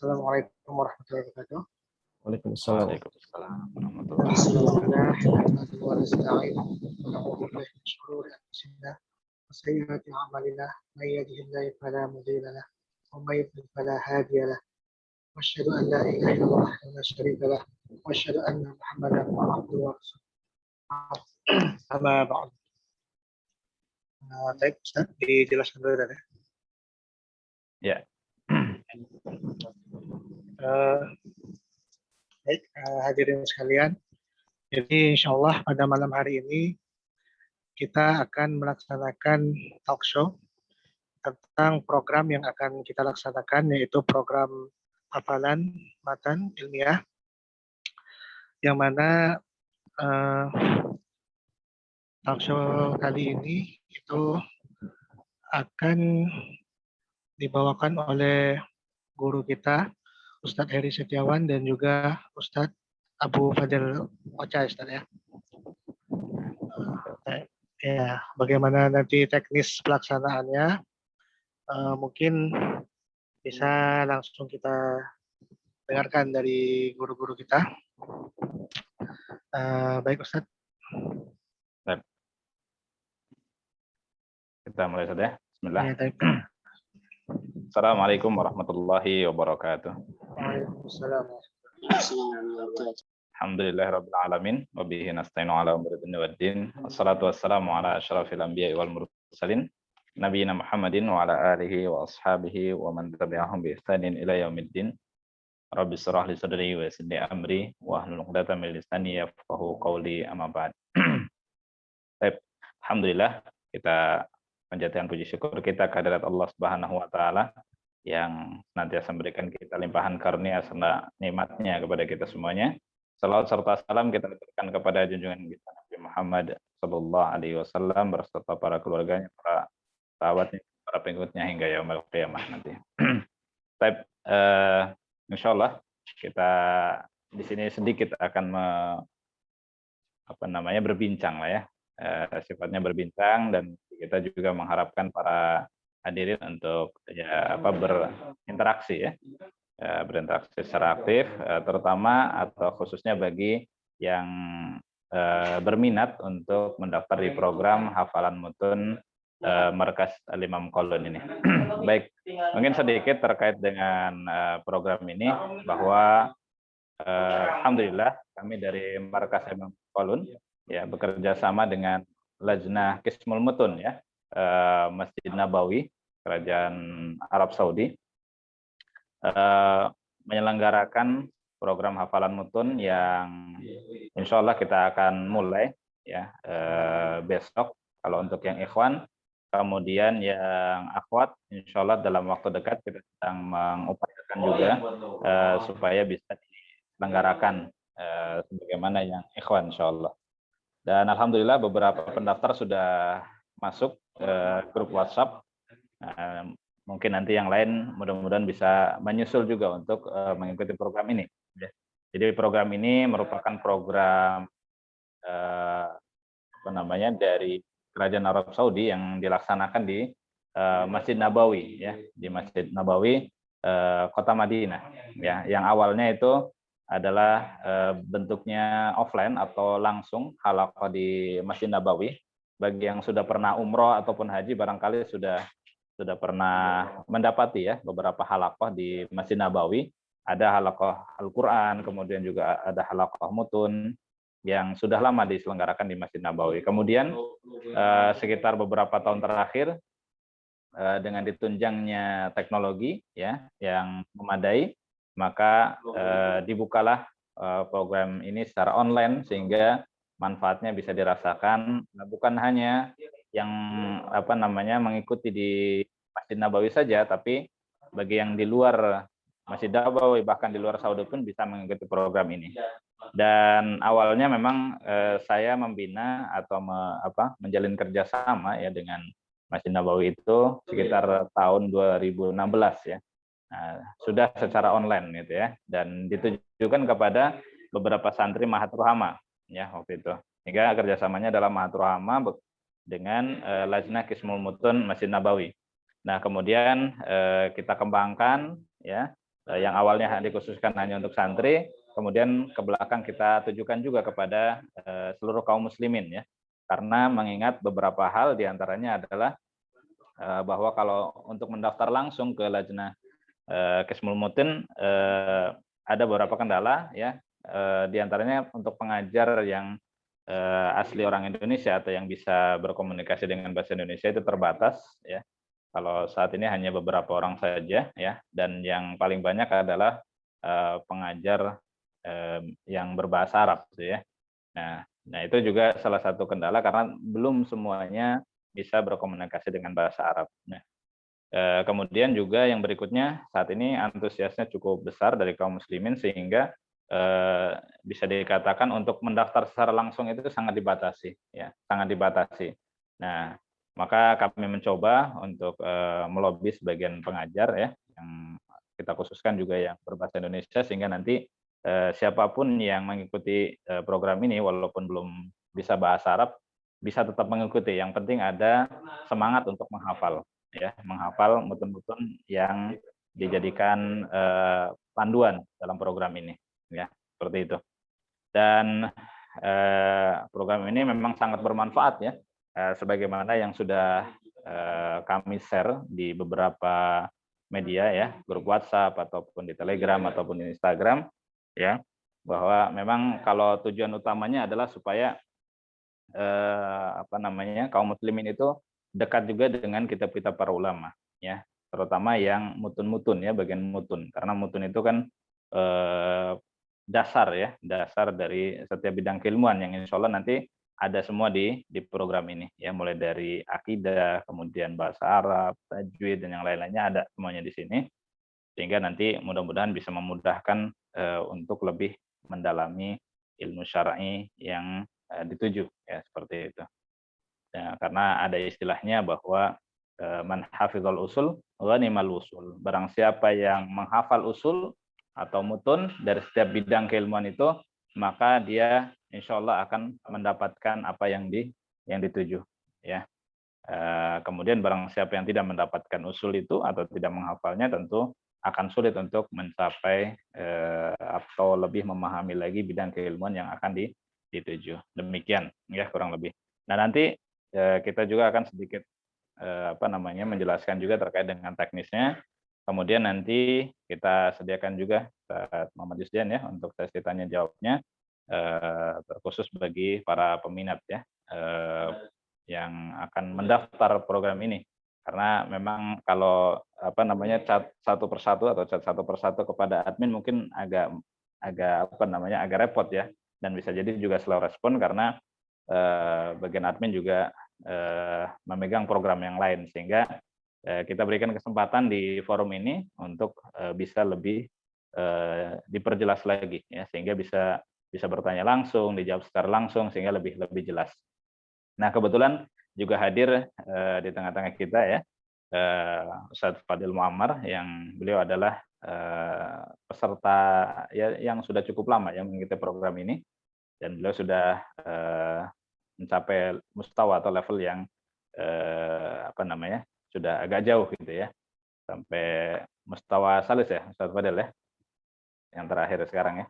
Assalamualaikum warahmatullahi wabarakatuh. Waalaikumsalam. Waalaikumsalam warahmatullahi wabarakatuh. Bismillah, nahmaduhu wa nasta'inuhu wa na'udzu billahi min shururi anfusina wa sayyiati a'malina, may yahdihillahu fala mudilla lahu wa may yudlil fala hadiya lahu. Wa asyhadu an la ilaha illallah wahdahu la syarika lahu wa asyhadu anna Muhammadan abduhu wa rasuluh. Amma ba'd. Baik, Ustaz, dijelaskan dulu tadi. Ya. Baik, hadirin sekalian. Jadi insya Allah pada malam hari ini kita akan melaksanakan talk show tentang program yang akan kita laksanakan, yaitu program hafalan matan ilmiah, yang mana talk show kali ini itu akan dibawakan oleh guru kita, Ustadz Heri Setiawan, dan juga Ustadz Abu Fadil Ocha, Ustadz ya. Ya, bagaimana nanti teknis pelaksanaannya, mungkin bisa langsung kita dengarkan dari guru-guru kita. Baik, Ustadz. Kita mulai saja. Bismillah. Ya, Assalamualaikum warahmatullahi wabarakatuh. Waalaikumsalam. Alhamdulillahirabbil alamin wa bihi nasta'inu ala umuri dunya waddin. Wassalatu wassalamu ala asyrafil anbiya'i wal mursalin nabiyina Muhammadin wa ala alihi wa ashabihi wa man tabi'ahum bi ihsanin ila yaumiddin. Rabbi shrah li sadri wa yassir li amri wa hlul 'uqdatam min lisani yafqahu qawli, amma ba'd. Baik, alhamdulillah kita panjatkan puji syukur kita kehadirat Allah Subhanahu wa taala yang senantiasa memberikan kita limpahan karunia serta nikmatnya kepada kita semuanya. Salawat serta salam kita berikan kepada junjungan kita Nabi Muhammad sallallahu alaihi wasallam beserta para keluarganya, para sahabatnya, para pengikutnya hingga yaumul qiyamah nanti. Baik, insyaallah kita di sini sedikit akan berbincang lah ya. Sifatnya berbincang, dan kita juga mengharapkan para hadirin untuk berinteraksi ya, berinteraksi secara aktif, terutama atau khususnya bagi yang berminat untuk mendaftar di program hafalan mutun Markas Al-Imam Qaulun ini. Baik, mungkin sedikit terkait dengan program ini, bahwa alhamdulillah kami dari Markas Al-Imam Qaulun ya bekerja sama dengan Lajnah Qismul Mutun ya, Masjid Nabawi Kerajaan Arab Saudi, menyelenggarakan program hafalan mutun yang insya Allah kita akan mulai ya besok kalau untuk yang ikhwan, kemudian yang akhwat insya Allah dalam waktu dekat kita sedang mengupayakan juga supaya bisa diselenggarakan sebagaimana yang ikhwan insya Allah. Dan alhamdulillah beberapa pendaftar sudah masuk grup WhatsApp. Mungkin nanti yang lain mudah-mudahan bisa menyusul juga untuk mengikuti program ini. Jadi program ini merupakan program dari Kerajaan Arab Saudi yang dilaksanakan di Masjid Nabawi ya, di Masjid Nabawi Kota Madinah ya, yang awalnya itu adalah bentuknya offline atau langsung halaqah di Masjid Nabawi. Bagi yang sudah pernah umroh ataupun haji barangkali sudah pernah mendapati ya beberapa halaqah di Masjid Nabawi. Ada halaqah Al-Qur'an, kemudian juga ada halaqah mutun yang sudah lama diselenggarakan di Masjid Nabawi. Kemudian sekitar beberapa tahun terakhir dengan ditunjangnya teknologi ya yang memadai, maka dibukalah program ini secara online sehingga manfaatnya bisa dirasakan bukan hanya yang mengikuti di Masjid Nabawi saja, tapi bagi yang di luar Masjid Nabawi bahkan di luar Saudi pun bisa mengikuti program ini. Dan awalnya memang saya membina atau menjalin kerjasama ya dengan Masjid Nabawi itu sekitar tahun 2016 ya. Nah, sudah secara online gitu ya, dan ditujukan kepada beberapa santri Mahathir Rahma ya waktu itu. Hingga kerjasamanya adalah Mahathir Rahma dengan Lajnah Qismul Mutun Masjid Nabawi. Nah kemudian kita kembangkan ya yang awalnya dikhususkan hanya untuk santri, kemudian ke belakang kita tujukan juga kepada seluruh kaum muslimin ya. Karena mengingat beberapa hal diantaranya adalah bahwa kalau untuk mendaftar langsung ke Lajnah Qismul Mutin ada beberapa kendala ya, diantaranya untuk pengajar yang asli orang Indonesia atau yang bisa berkomunikasi dengan bahasa Indonesia itu terbatas ya. Kalau saat ini hanya beberapa orang saja ya, dan yang paling banyak adalah pengajar yang berbahasa Arab gitu ya. Nah itu juga salah satu kendala karena belum semuanya bisa berkomunikasi dengan bahasa Arab. Nah, kemudian juga yang berikutnya saat ini antusiasnya cukup besar dari kaum muslimin sehingga bisa dikatakan untuk mendaftar secara langsung itu sangat dibatasi ya, sangat dibatasi. Nah, maka kami mencoba untuk melobi sebagian pengajar ya yang kita khususkan juga yang berbahasa Indonesia sehingga nanti siapapun yang mengikuti program ini walaupun belum bisa bahasa Arab bisa tetap mengikuti. Yang penting ada semangat untuk menghafal ya, menghafal mutun-mutun yang dijadikan panduan dalam program ini ya, seperti itu. Dan program ini memang sangat bermanfaat ya, sebagaimana yang sudah kami share di beberapa media ya, grup WhatsApp ataupun di Telegram ataupun di Instagram ya, bahwa memang kalau tujuan utamanya adalah supaya kaum muslimin itu dekat juga dengan kitab-kitab para ulama ya, terutama yang mutun-mutun ya, bagian mutun, karena mutun itu kan dasar ya, dasar dari setiap bidang keilmuan yang insya Allah nanti ada semua di program ini ya, mulai dari akidah, kemudian bahasa Arab, tajwid dan yang lain-lainnya ada semuanya di sini, sehingga nanti mudah-mudahan bisa memudahkan untuk lebih mendalami ilmu syar'i yang dituju ya, seperti itu. Ya, karena ada istilahnya bahwa man hafizal usul ghanimal usul. Barang siapa yang menghafal usul atau mutun dari setiap bidang keilmuan itu, maka dia insya Allah akan mendapatkan apa yang dituju ya. Kemudian barang siapa yang tidak mendapatkan usul itu atau tidak menghafalnya, tentu akan sulit untuk mencapai atau lebih memahami lagi bidang keilmuan yang akan dituju. Demikian ya kurang lebih. Nah nanti kita juga akan sedikit menjelaskan juga terkait dengan teknisnya. Kemudian nanti kita sediakan juga Muhammad Yusdian ya untuk sesi tanya jawabnya terkhusus bagi para peminat ya yang akan mendaftar program ini. Karena memang kalau chat satu persatu atau chat satu persatu kepada admin mungkin agak repot ya, dan bisa jadi juga slow respon karena bagian admin juga memegang program yang lain, sehingga kita berikan kesempatan di forum ini untuk bisa lebih diperjelas lagi ya, sehingga bisa bertanya langsung, dijawab secara langsung sehingga lebih jelas. Nah kebetulan juga hadir di tengah-tengah kita ya Ustadz Fadil Muammar, yang beliau adalah peserta ya yang sudah cukup lama yang mengikuti program ini, dan beliau sudah mencapai mustawa atau level yang sudah agak jauh gitu ya, sampai mustawa salis ya Ustadz Fadil ya, yang terakhir sekarang ya.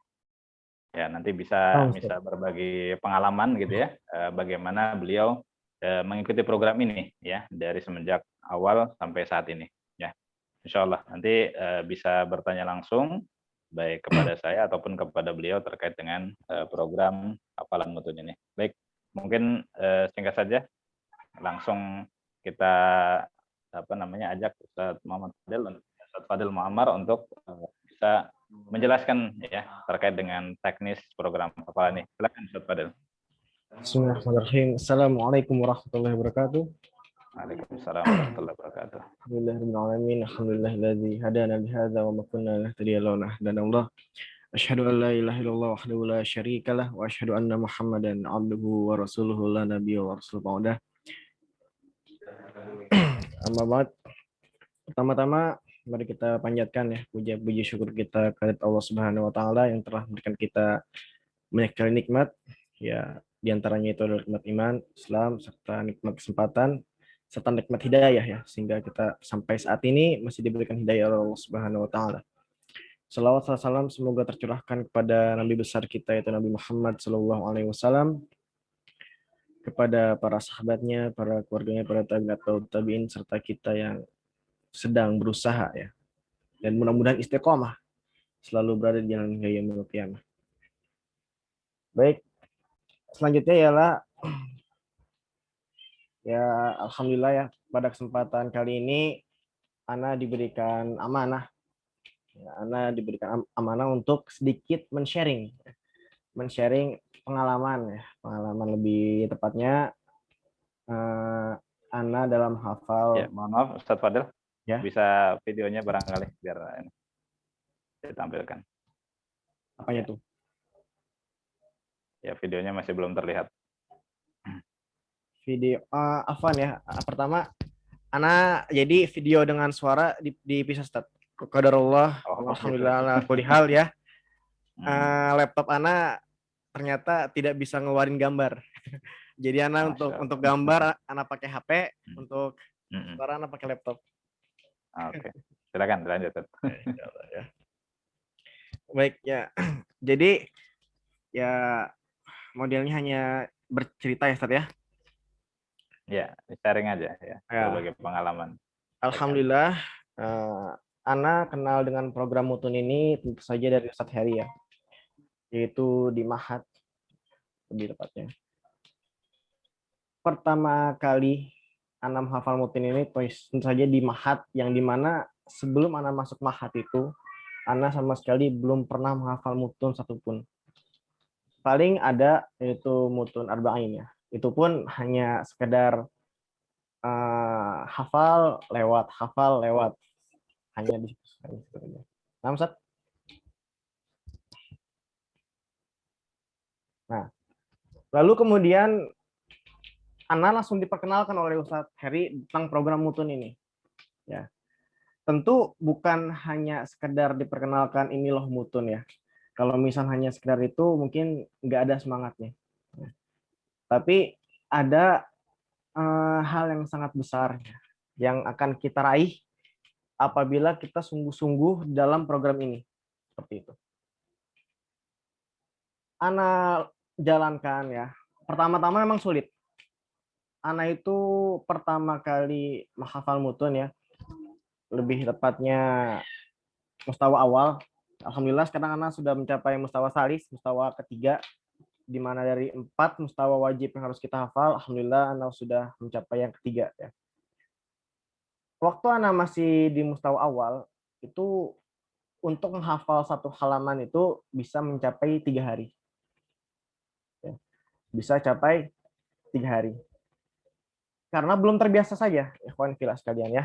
Ya nanti bisa berbagi pengalaman gitu ya, bagaimana beliau mengikuti program ini ya dari semenjak awal sampai saat ini ya. Insya Allah nanti bisa bertanya langsung baik kepada saya ataupun kepada beliau terkait dengan program hafalan mutun ini. Baik, mungkin singkat saja langsung kita ajak Ustadz Fadil Muammar untuk bisa menjelaskan ya terkait dengan teknis program hafalan ini. Silakan Ustadz Fadil. Bismillahirrahmanirrahim. Assalamualaikum warahmatullahi wabarakatuh. Waalaikumsalam warahmatullahi wabarakatuh. Alhamdulillahirrahmanirrahim. Alhamdulillahilladzi hadana lihadza wa ma kunna nahtadiya laula an hadana. Asyhadu an la ilaha illallah wahdahu la syarikalah wa asyhadu anna Muhammadan abduhu wa rasuluhu la nabiyya wa rasul ba'dah. Amma ba'd. Pertama-tama mari kita panjatkan ya puji syukur kita kepada Allah Subhanahu wa taala yang telah memberikan kita banyak sekali nikmat ya, di antaranya itu adalah nikmat iman, Islam, serta nikmat kesempatan, serta nikmat hidayah ya, sehingga kita sampai saat ini masih diberikan hidayah oleh Allah Subhanahu wa taala. Salawat serta salam semoga tercurahkan kepada Nabi besar kita yaitu Nabi Muhammad Sallallahu Alaihi Wasallam, kepada para sahabatnya, para keluarganya, para tabi'in atau tabi'in serta kita yang sedang berusaha ya, dan mudah-mudahan istiqomah selalu berada di jalan hingga yaumil qiyamah. Baik, selanjutnya ialah ya alhamdulillah ya pada kesempatan kali ini Ana diberikan amanah. Ya, Ana diberikan amanah untuk sedikit men-sharing pengalaman ya, pengalaman lebih tepatnya Ana dalam hafal. Ya, mohon maaf Ustadz Fadil, Ya. bisa videonya barangkali biar ini ditampilkan. Apanya tuh? Ya, videonya masih belum terlihat. Video afwan ya. Pertama, Ana jadi video dengan suara dipisah Ustaz. Qadarullah, alhamdulillah ala kulli hal ya. Laptop Ana ternyata tidak bisa ngeluarin gambar. Jadi Ana untuk gambar Ana pakai HP, untuk suara Ana pakai laptop. Oke. Silakan lanjut. Ya. Baik ya. Jadi ya modelnya hanya bercerita ya Ustaz ya. Ya, sharing aja ya, berbagai pengalaman. Alhamdulillah, Ana kenal dengan program Mutun ini tentu saja dari Ustadz Heri ya, yaitu di Mahat lebih tepatnya. Pertama kali Ana menghafal Mutun ini tentu saja di Mahat, yang dimana sebelum Ana masuk Mahat itu, Ana sama sekali belum pernah menghafal Mutun satupun. Paling ada yaitu Mutun Arba'in ya, itu pun hanya sekedar hafal lewat, hanya di situ saja. Nah, Ustaz. Nah, lalu kemudian Ana langsung diperkenalkan oleh Ustadz Heri tentang program Mutun ini. Ya, tentu bukan hanya sekedar diperkenalkan ini loh Mutun ya. Kalau misal hanya sekedar itu mungkin nggak ada semangatnya. Ya. Tapi ada hal yang sangat besar yang akan kita raih apabila kita sungguh-sungguh dalam program ini. Seperti itu. Ana jalankan ya. Pertama-tama memang sulit. Ana itu pertama kali menghafal Mutun ya. Lebih tepatnya mustawa awal. Alhamdulillah sekarang Ana sudah mencapai mustawa salis, mustawa ketiga, di mana dari 4 mustawa wajib yang harus kita hafal, alhamdulillah Ana sudah mencapai yang ketiga ya. Waktu Ana masih di mustawa awal, itu untuk menghafal satu halaman itu bisa mencapai 3 hari. Ya. Bisa capai 3 hari. Karena belum terbiasa saja, ikhwan fillah sekalian ya.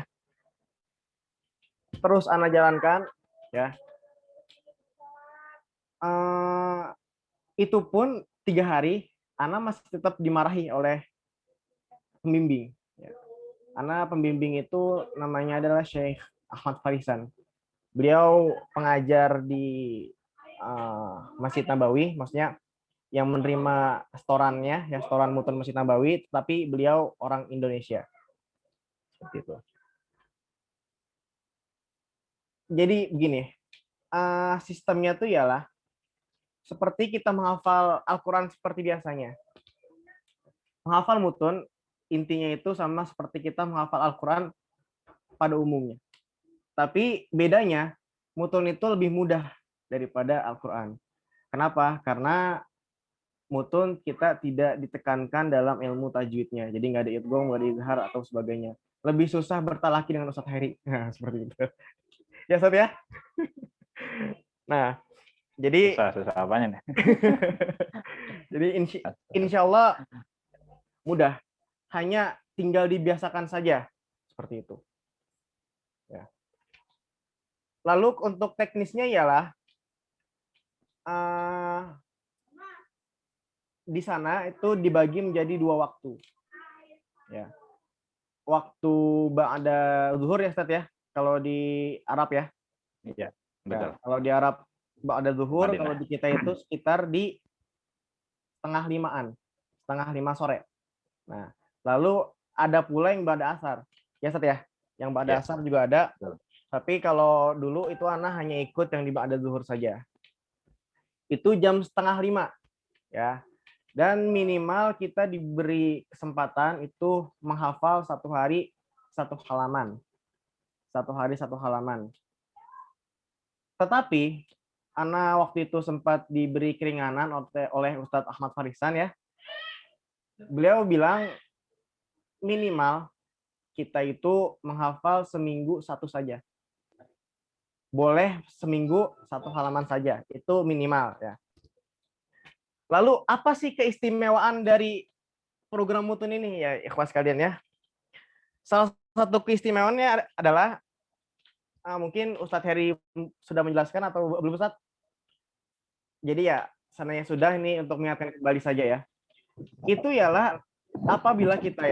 Terus Ana jalankan ya. Itu pun 3 hari Ana masih tetap dimarahi oleh pembimbing. Ana pembimbing itu namanya adalah Syekh Ahmad Farisan. Beliau pengajar di Masjid Nabawi, maksudnya yang menerima setorannya, ya setoran Mutun Masjid Nabawi, tapi beliau orang Indonesia. Seperti itu. Jadi begini, sistemnya tuh ialah seperti kita menghafal Al-Quran seperti biasanya. Menghafal Mutun, intinya itu sama seperti kita menghafal Al-Quran pada umumnya. Tapi bedanya, Mutun itu lebih mudah daripada Al-Quran. Kenapa? Karena Mutun kita tidak ditekankan dalam ilmu tajwidnya. Jadi nggak ada idgham, nggak ada izhar, atau sebagainya. Lebih susah bertalaki dengan Ustadz Heri. Nah, seperti itu. Ya, Ustadz ya? Nah, jadi... Susah apanya nih? Jadi insya Allah mudah. Hanya tinggal dibiasakan saja. Seperti itu. Ya. Lalu untuk teknisnya ialah di sana itu dibagi menjadi 2 waktu. Ya. Waktu ba'da zuhur ya Ustaz ya. Kalau di Arab ya. Iya, betul. Ya, kalau di Arab ba'da zuhur, kalau di kita itu sekitar di setengah 5 sore. Nah, lalu ada pula yang ba'da asar. Ya Ustaz ya. Yang ba'da asar juga ada. Tapi kalau dulu itu Ana hanya ikut yang di ba'da zuhur saja. Itu jam 4:30 ya. Dan minimal kita diberi kesempatan itu menghafal satu hari satu halaman. Satu hari satu halaman. Tetapi Ana waktu itu sempat diberi keringanan oleh Ustadz Ahmad Farisan ya. Beliau bilang minimal kita itu menghafal seminggu satu saja. Boleh seminggu satu halaman saja, itu minimal ya. Lalu apa sih keistimewaan dari program Mutun ini ya ikhwas kalian ya? Salah satu keistimewaannya adalah mungkin Ustadz Heri sudah menjelaskan atau belum Ustadz? Jadi ya sananya sudah, ini untuk mengingatkan kembali saja ya. Itu ialah apabila kita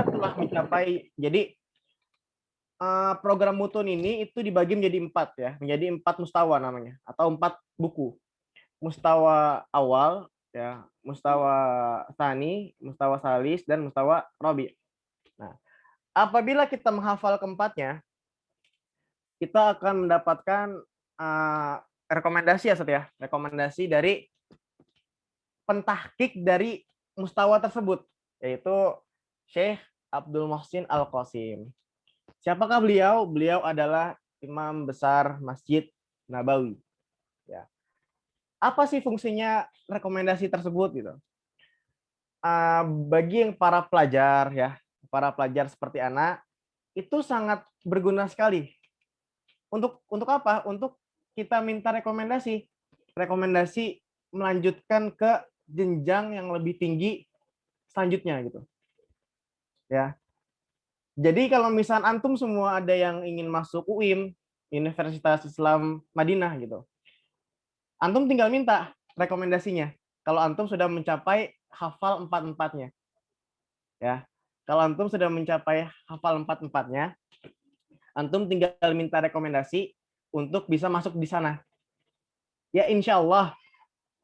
telah mencapai, jadi program Mutun ini itu dibagi menjadi 4 ya, menjadi 4 mustawa namanya atau 4 buku. Mustawa awal ya, mustawa tsani, mustawa salis, dan mustawa rabi. Nah, apabila kita menghafal keempatnya, kita akan mendapatkan rekomendasi ya Ustaz ya, rekomendasi dari pentahqiq dari mustawa tersebut, yaitu Syekh Abdul Muhsin Al-Qasim. Siapakah beliau? Beliau adalah Imam Besar Masjid Nabawi. Ya. Apa sih fungsinya rekomendasi tersebut gitu? Bagi yang para pelajar ya, para pelajar seperti Ana, itu sangat berguna sekali. Untuk apa? Untuk kita minta rekomendasi melanjutkan ke jenjang yang lebih tinggi selanjutnya gitu. Ya. Jadi kalau misal antum semua ada yang ingin masuk UIM, Universitas Islam Madinah gitu. Antum tinggal minta rekomendasinya. Kalau antum sudah mencapai hafal 4-4-nya. Ya. Kalau antum sudah mencapai hafal 4-4-nya, antum tinggal minta rekomendasi untuk bisa masuk di sana. Ya insya Allah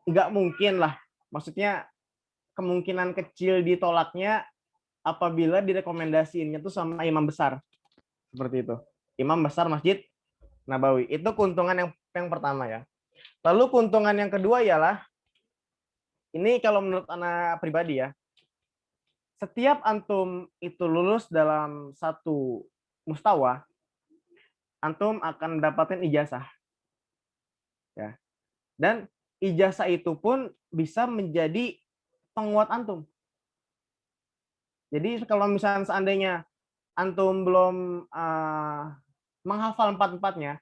nggak mungkin lah. Maksudnya kemungkinan kecil ditolaknya apabila direkomendasiinnya tuh sama imam besar. Seperti itu. Imam besar Masjid Nabawi. Itu keuntungan yang pertama ya. Lalu keuntungan yang kedua ialah, ini kalau menurut anak pribadi ya, setiap antum itu lulus dalam satu mustawa, antum akan mendapatkan ijazah. Ya. Dan ijazah itu pun bisa menjadi penguat antum. Jadi kalau misalnya seandainya antum belum menghafal 4-4-nya,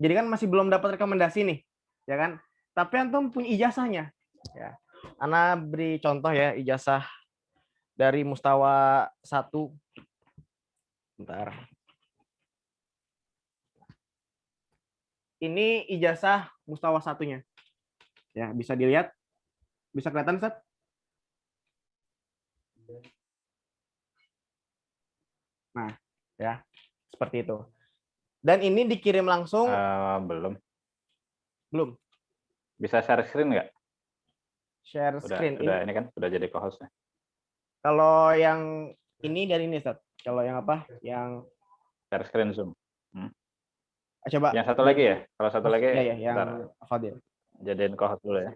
jadi kan masih belum dapat rekomendasi nih, ya kan? Tapi antum punya ijazahnya. Ya. Ana beri contoh ya ijazah dari mustawa 1. Bentar. Ini ijazah mustawa 1-nya. Ya, bisa dilihat. Bisa kelihatan, Ustaz? Nah, ya. Seperti itu. Dan ini dikirim langsung belum. Belum. Bisa share screen nggak? Share screen. Udah ini kan sudah jadi co-hostnya. Kalau yang ini dari ini, Ustaz. Kalau yang apa? Yang share screen Zoom. Coba. Yang satu lagi ya? Kalau satu lagi, ya, yang Fadil. Jadiin co-host dulu ya.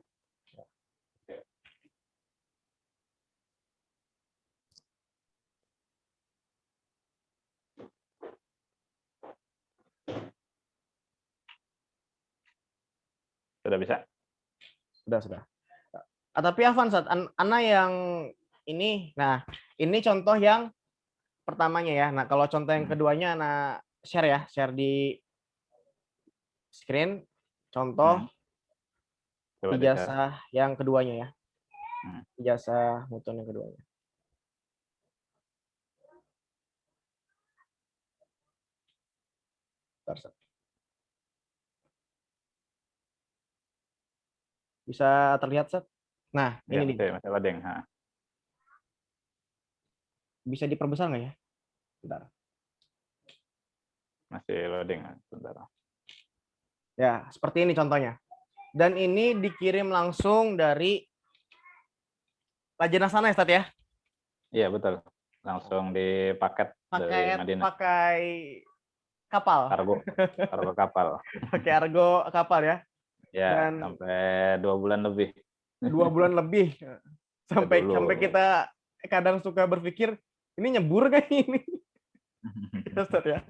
Sudah bisa? Sudah. Tapi Afan, Ustaz, Ana yang ini, nah ini contoh yang pertamanya ya. Nah kalau contoh yang keduanya Ana share ya, share di screen contoh ijazah yang keduanya ya. Ijazah Mutun yang keduanya. Bisa terlihat, Ustaz? Nah, ini nih. Masih loading. Bisa diperbesar nggak ya? Bentar. Masih loading. Bentar. Ya, seperti ini contohnya. Dan ini dikirim langsung dari Lajnah sana ya, Ustaz ya? Iya, betul. Langsung di paket dari Madinah. Pakai kapal. Kargo kapal. Pakai argo kapal ya. Ya, Dan sampai 2 bulan lebih. 2 bulan lebih sampai Dulu. kita kadang suka berpikir ini nyebur kayak ini. Ustaz ya.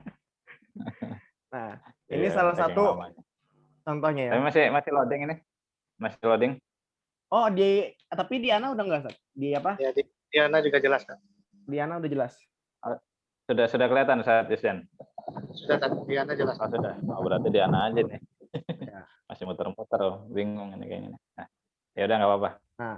Nah, ini Iya, salah saking satu lamanya. contohnya ya. Tapi masih loading ini. Masih loading. Oh, tapi di Ana udah enggak, Ustaz? Di apa? Ya, di Ana juga jelas kan. Di Ana udah jelas. Sudah kelihatan saat Isden. Sudah kan, di Ana jelas. Oh, sudah. Oh, berarti di Ana aja nih. Ya. Masih muter-muter, bingung ini kayaknya. Nah, ya udah nggak apa-apa. Nah,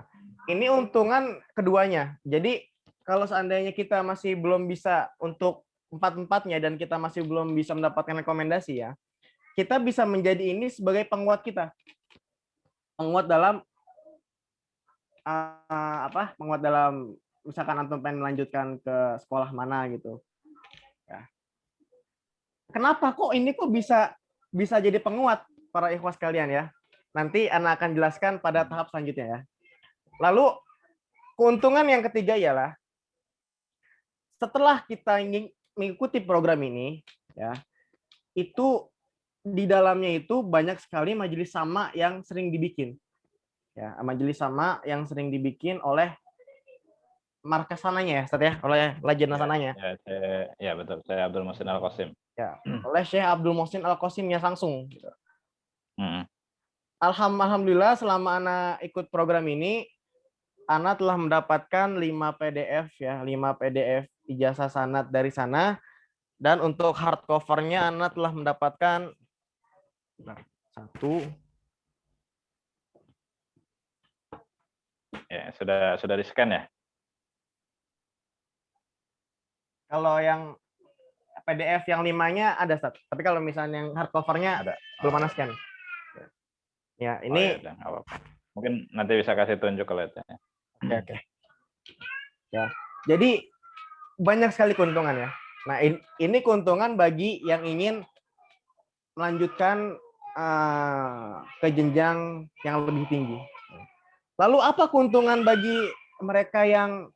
ini untungan keduanya. Jadi kalau seandainya kita masih belum bisa untuk empat-empatnya dan kita masih belum bisa mendapatkan rekomendasi ya, kita bisa menjadi ini sebagai penguat kita. Penguat dalam penguat dalam misalkan antum pengen melanjutkan ke sekolah mana gitu. Ya. Kenapa kok ini kok bisa jadi penguat para ikhwas kalian ya? Nanti Ana akan jelaskan pada tahap selanjutnya ya. Lalu keuntungan yang ketiga ialah setelah kita ingin mengikuti program ini ya, itu di dalamnya itu banyak sekali majelis sama yang sering dibikin. Ya, majelis sama yang sering dibikin oleh markas sananya ya, Ustaz ya, oleh lajnah sananya. Ya, betul. Saya Abdul Muhsin Al-Qasim. Ya, oleh Syekh Abdul Muhsin Al-Qasim ya langsung. Gitu. Mm-mm. Alhamdulillah selama Ana ikut program ini, Ana telah mendapatkan 5 PDF ya, 5 PDF ijazah sanad dari sana, dan untuk hardcover-nya Ana telah mendapatkan 1. Ya, sudah di-scan ya? Kalau yang PDF yang 5-nya ada, Ustaz. Tapi kalau misalnya yang hardcover-nya Ada. belum Ana scan. Ya, Oh, ini ya udah, nggak apa-apa. Mungkin nanti bisa kasih tunjuk kalau itu. Oke. Ya. Jadi banyak sekali keuntungan ya. Nah, ini keuntungan bagi yang ingin melanjutkan ke jenjang yang lebih tinggi. Lalu apa keuntungan bagi mereka yang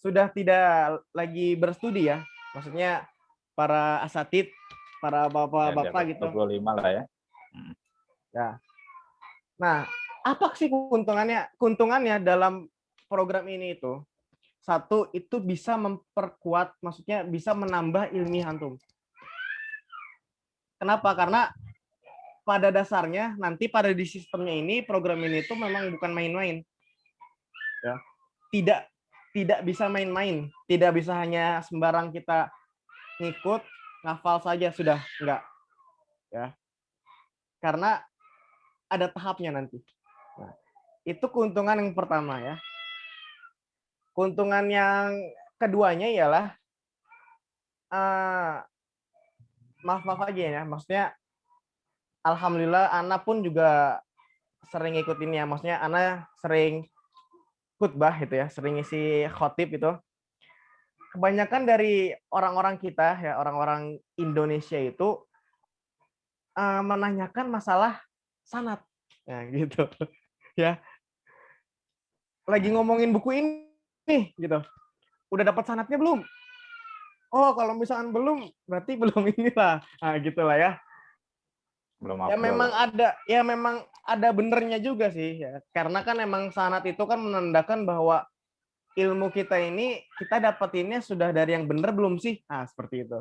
sudah tidak lagi berstudi ya? Maksudnya para asatid, para bapak-bapak gitu. 25 lah ya. Ya. Nah, apa sih keuntungannya? Keuntungannya dalam program ini itu, satu, itu bisa memperkuat, maksudnya bisa menambah ilmiah antum. Kenapa? Karena pada dasarnya nanti pada di sistemnya ini program ini itu memang bukan main-main. Ya. Tidak bisa main-main, tidak bisa hanya sembarang kita ngikut, ngafal saja sudah, enggak. Ya. Karena ada tahapnya nanti. Nah, itu keuntungan yang pertama ya. Keuntungan yang keduanya ialah maaf aja ya, maksudnya alhamdulillah Ana pun juga sering ikut ini ya, maksudnya Ana sering khutbah gitu ya, sering isi khotib itu. Kebanyakan dari orang-orang kita ya, orang-orang Indonesia itu menanyakan masalah sanad, ya gitu ya. Lagi ngomongin buku ini gitu, udah dapat sanadnya belum? Oh, kalau misalkan belum, berarti belum inilah, nah gitulah ya. Belum Ya afdol. memang ada benernya juga sih ya. Karena kan emang sanad itu kan menandakan bahwa ilmu kita ini kita dapetinnya sudah dari yang benar belum sih? Nah, seperti itu.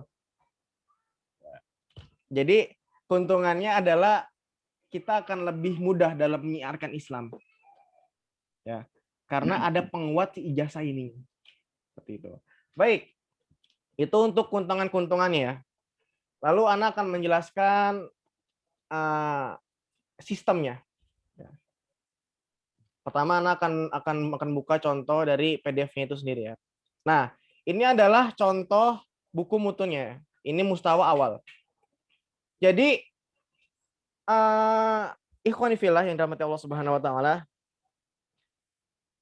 Jadi keuntungannya adalah kita akan lebih mudah dalam menyiarkan Islam. Ya. Karena ada penguat si ijazah ini. Seperti itu. Baik. Itu untuk keuntungan-keuntungannya ya. Lalu Ana akan menjelaskan sistemnya. Pertama, Ana akan buka contoh dari PDF-nya itu sendiri ya. Nah, ini adalah contoh buku mutunnya. Ini mustawa awal. Jadi, ikhwani fillah yang dirahmati Allah Subhanahu wa taala,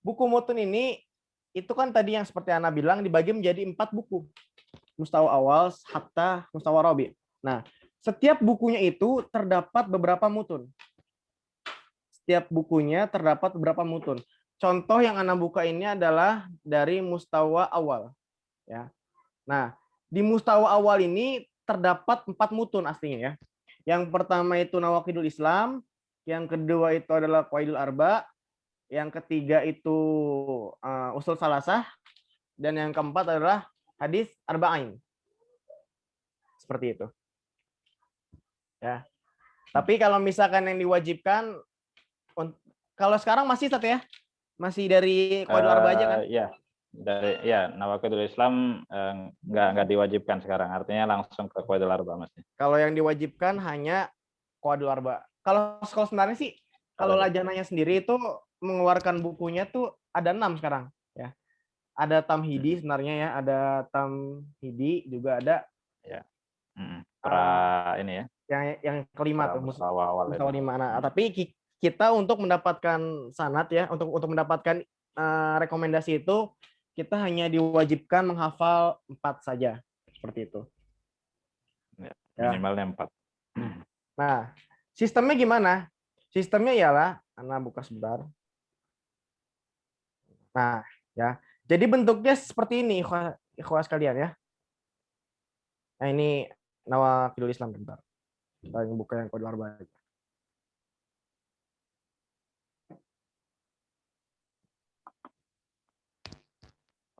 buku mutun ini itu kan tadi yang seperti Ana bilang dibagi menjadi 4 buku. Mustawa awal, hatta, mustawa rabi. Nah, setiap bukunya itu terdapat beberapa mutun. Setiap bukunya terdapat beberapa mutun. Contoh yang Ana buka ini adalah dari mustawa awal. Ya. Nah, di mustawa awal ini terdapat 4 mutun aslinya ya. Yang pertama itu Nawaqidul Islam, yang kedua itu adalah Qawaidul Arba, yang ketiga itu Usul Salasah, dan yang keempat adalah hadis Arba'in. Seperti itu. Ya. Tapi kalau misalkan yang diwajibkan, kalau sekarang masih satu ya, masih dari Qawaidul Arba aja kan? Ya, dari Nawaqidul Islam nggak diwajibkan sekarang, artinya langsung ke Qawaidul Arba Mas. Kalau yang diwajibkan hanya Qawaidul Arba. Kalau sebenarnya sih, kalau Lajanahnya sendiri itu mengeluarkan bukunya tuh ada 6 sekarang ya. Ada Tamhidi sebenarnya ya, ada Tamhidi juga ada ya. Ini ya. Yang kelima tuh Mustawa lima. Nah, tapi kita untuk mendapatkan sanad ya, untuk mendapatkan rekomendasi itu kita hanya diwajibkan menghafal 4 saja, seperti itu. Ya, minimalnya 4. Nah, sistemnya gimana? Sistemnya ialah, Ana buka sebentar. Nah, ya. Jadi bentuknya seperti ini, ikhwah sekalian ya. Nah, ini Nawaqidul Islam bentar. Kita buka yang Qawaidul Arba aja.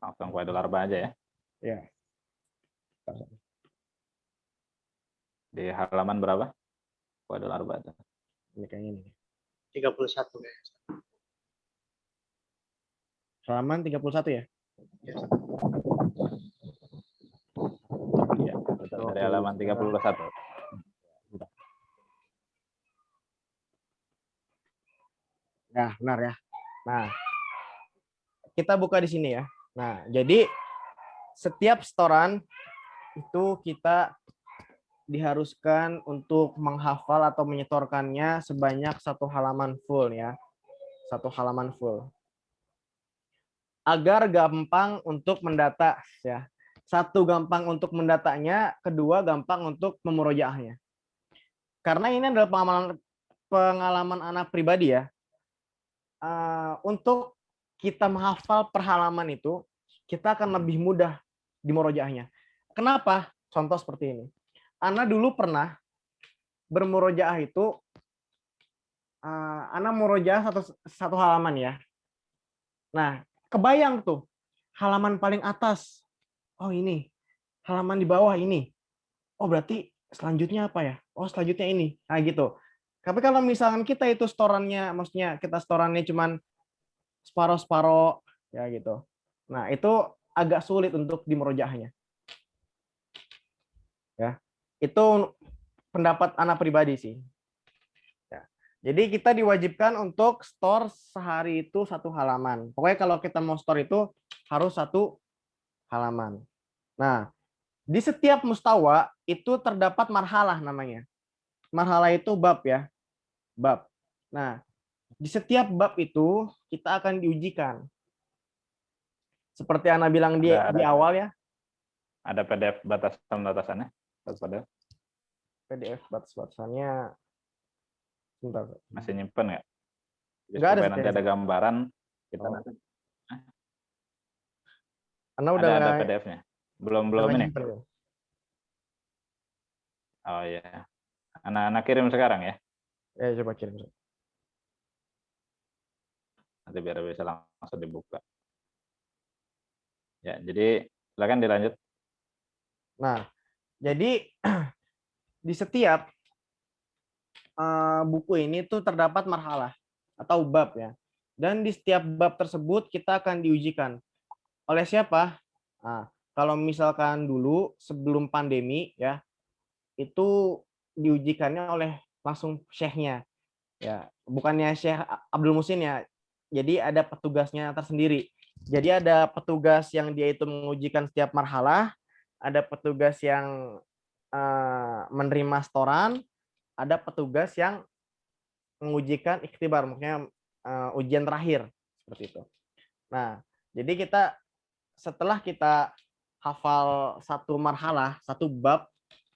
Langsung Qawaidul Arba aja ya. Ya. Di halaman berapa? Qawaidul Arba itu. Ini kayaknya ini. 31 ya. Halaman 31 ya? Ya. Iya, dari halaman 31. Ya, benar ya. Nah, kita buka di sini ya. Nah, jadi setiap setoran itu kita diharuskan untuk menghafal atau menyetorkannya sebanyak 1 halaman full ya. 1 halaman full. Agar gampang untuk mendata ya. 1, gampang untuk mendatanya, 2, gampang untuk memurojaahnya. Karena ini adalah pengalaman anak pribadi ya. Untuk kita menghafal per halaman itu, kita akan lebih mudah di murojaahnya. Kenapa? Contoh seperti ini. Ana dulu pernah bermurojaah itu, Ana murojaah satu halaman ya. Nah, kebayang tuh halaman paling atas. Oh ini, halaman di bawah ini. Oh berarti selanjutnya apa ya? Oh selanjutnya ini. Nah gitu. Tapi kalau misalkan kita itu setorannya, maksudnya kita setorannya cuman separoh-separoh ya gitu. Nah, itu agak sulit untuk dimurojaahnya. Ya. Itu pendapat anak pribadi sih. Ya. Jadi kita diwajibkan untuk store sehari itu 1 halaman. Pokoknya kalau kita mau store itu harus 1 halaman. Nah, di setiap mustawa itu terdapat marhalah namanya. Marhalah itu bab ya. Bab. Nah, di setiap bab itu kita akan diujikan. Seperti Ana bilang di awal ya. Ada PDF batasan-batasannya? PDF batas-batasannya. Sebentar. Masih nyimpen nggak? Nggak ada. Supaya nanti ada gambaran. Kita nanti. Ana udah ada PDF-nya. Belum ini. Nyimpen. Oh iya. Anak kirim sekarang ya. Coba kirim. Nanti biar bisa langsung dibuka. Ya, jadi silakan dilanjut. Nah, jadi di setiap buku ini tuh terdapat marhalah atau bab ya. Dan di setiap bab tersebut kita akan diujikan. Oleh siapa? Nah, kalau misalkan dulu sebelum pandemi ya, itu diujikannya oleh langsung syekhnya. Ya, bukannya Syekh Abdul Muhsin ya. Jadi ada petugasnya tersendiri. Jadi ada petugas yang dia itu mengujikan setiap marhalah, ada petugas yang menerima setoran, ada petugas yang mengujikan ikhtibar, maksudnya ujian terakhir seperti itu. Nah, jadi setelah kita hafal 1 marhalah, 1 bab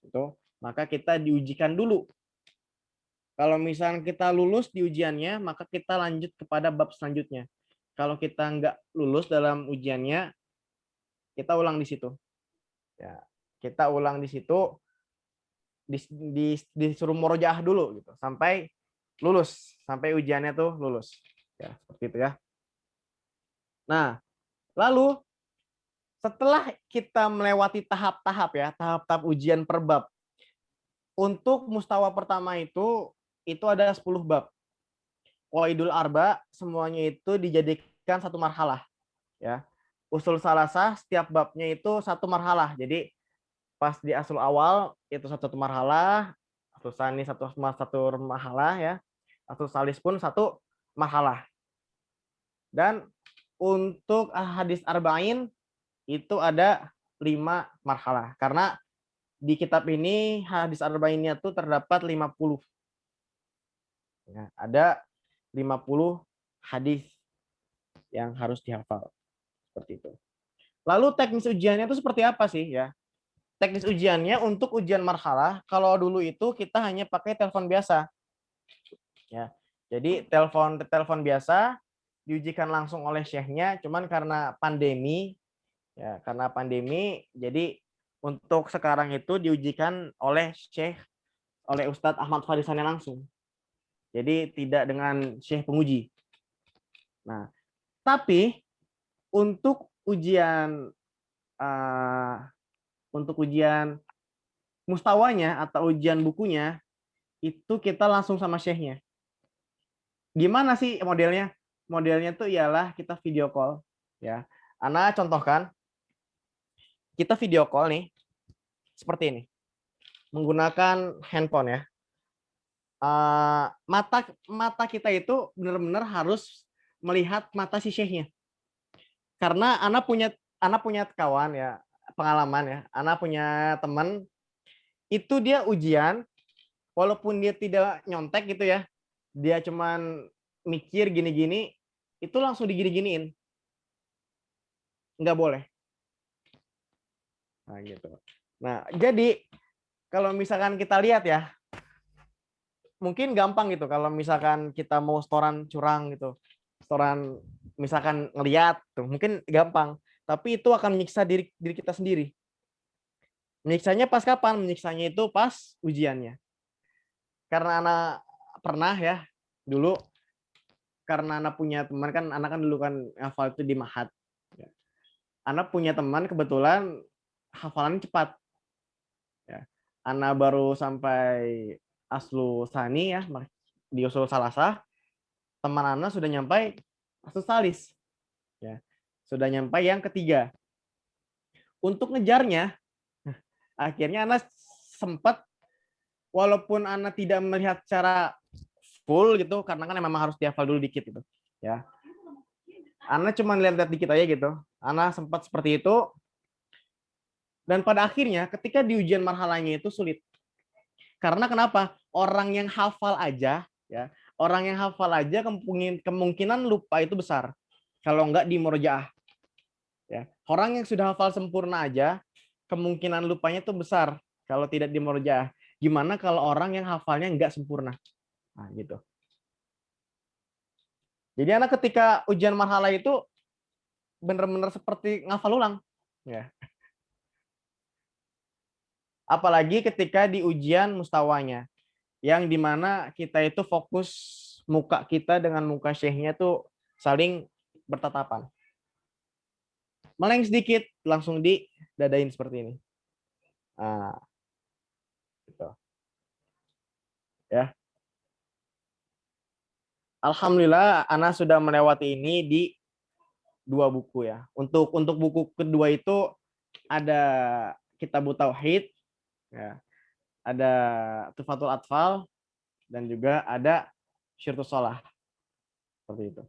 itu, maka kita diujikan dulu. Kalau misalnya kita lulus di ujiannya, maka kita lanjut kepada bab selanjutnya. Kalau kita nggak lulus dalam ujiannya, kita ulang di situ. Ya, kita ulang di situ disuruh murojaah dulu gitu sampai lulus, sampai ujiannya tuh lulus. Ya, seperti itu ya. Nah, lalu setelah kita melewati tahap-tahap ya, tahap-tahap ujian per bab. Untuk mustawa pertama itu ada 10 bab. Qawaidul arba semuanya itu dijadikan satu marhalah ya. Usul salasah setiap babnya itu satu marhalah. Jadi pas di asul awal itu satu marhalah, asul sani satu marhalah ya. Asul salis pun satu marhalah. Dan untuk hadis arba'in itu ada 5 marhalah. Karena di kitab ini hadis arba'innya itu terdapat 50. Ya, ada 50 hadis yang harus dihafal. Seperti itu. Lalu teknis ujiannya itu seperti apa sih ya? Teknis ujiannya untuk ujian marhalah, kalau dulu itu kita hanya pakai telepon biasa. Ya. Jadi telepon biasa diujikan langsung oleh syekhnya, cuman karena pandemi jadi untuk sekarang itu diujikan oleh syekh, oleh Ustadz Ahmad Farisannya langsung. Jadi tidak dengan syekh penguji. Nah, tapi untuk ujian mustawanya atau ujian bukunya itu kita langsung sama syekhnya. Gimana sih modelnya? Modelnya tuh ialah kita video call ya. Ana contohkan, kita video call nih seperti ini, menggunakan handphone ya. Mata kita itu benar-benar harus melihat mata si syekhnya. Karena Ana punya kawan ya, pengalaman ya. Ana punya teman itu dia ujian, walaupun dia tidak nyontek gitu ya, dia cuman mikir gini-gini, itu langsung digini-giniin. Nggak boleh. Nah, gitu. Nah, jadi kalau misalkan kita lihat ya, mungkin gampang gitu kalau misalkan kita mau setoran curang gitu. Setoran misalkan ngelihat tuh, mungkin gampang. Tapi itu akan menyiksa diri kita sendiri. Menyiksanya pas kapan? Menyiksanya itu pas ujiannya. Karena anak pernah ya dulu, karena anak punya teman kan, anak kan dulu kan hafal itu di Mahat. Anak punya teman kebetulan hafalannya cepat. Ya. Anak baru sampai aslu sani ya, di usul salasah, teman anak sudah nyampai aslu salis. Ya. Sudah nyampai yang ketiga. Untuk ngejarnya, akhirnya anak sempat, walaupun anak tidak melihat secara full gitu, karena kan memang harus dihafal dulu dikit gitu. Ya. Ana cuma lihat dikit aja gitu. Ana sempat seperti itu. Dan pada akhirnya ketika di ujian marhalanya itu sulit. Karena kenapa? Orang yang hafal aja ya, kemungkinan lupa itu besar. Kalau enggak di murojaah. Ya. Orang yang sudah hafal sempurna aja, kemungkinan lupanya itu besar kalau tidak di murojaah. Gimana kalau orang yang hafalnya enggak sempurna? Nah, gitu. Jadi anak ketika ujian marhalah itu benar-benar seperti ngafal ulang. Ya. Apalagi ketika di ujian mustawanya, yang dimana kita itu fokus muka kita dengan muka syekhnya tuh saling bertatapan. Meleng sedikit, langsung didadain seperti ini. Nah, gitu. Ya. Alhamdulillah, Ana sudah melewati ini di 2 buku ya. Untuk buku kedua itu ada Kitabut Tauhid, ya. Ada Tufatul Atfal, dan juga ada Syirtus Shalah. Seperti itu.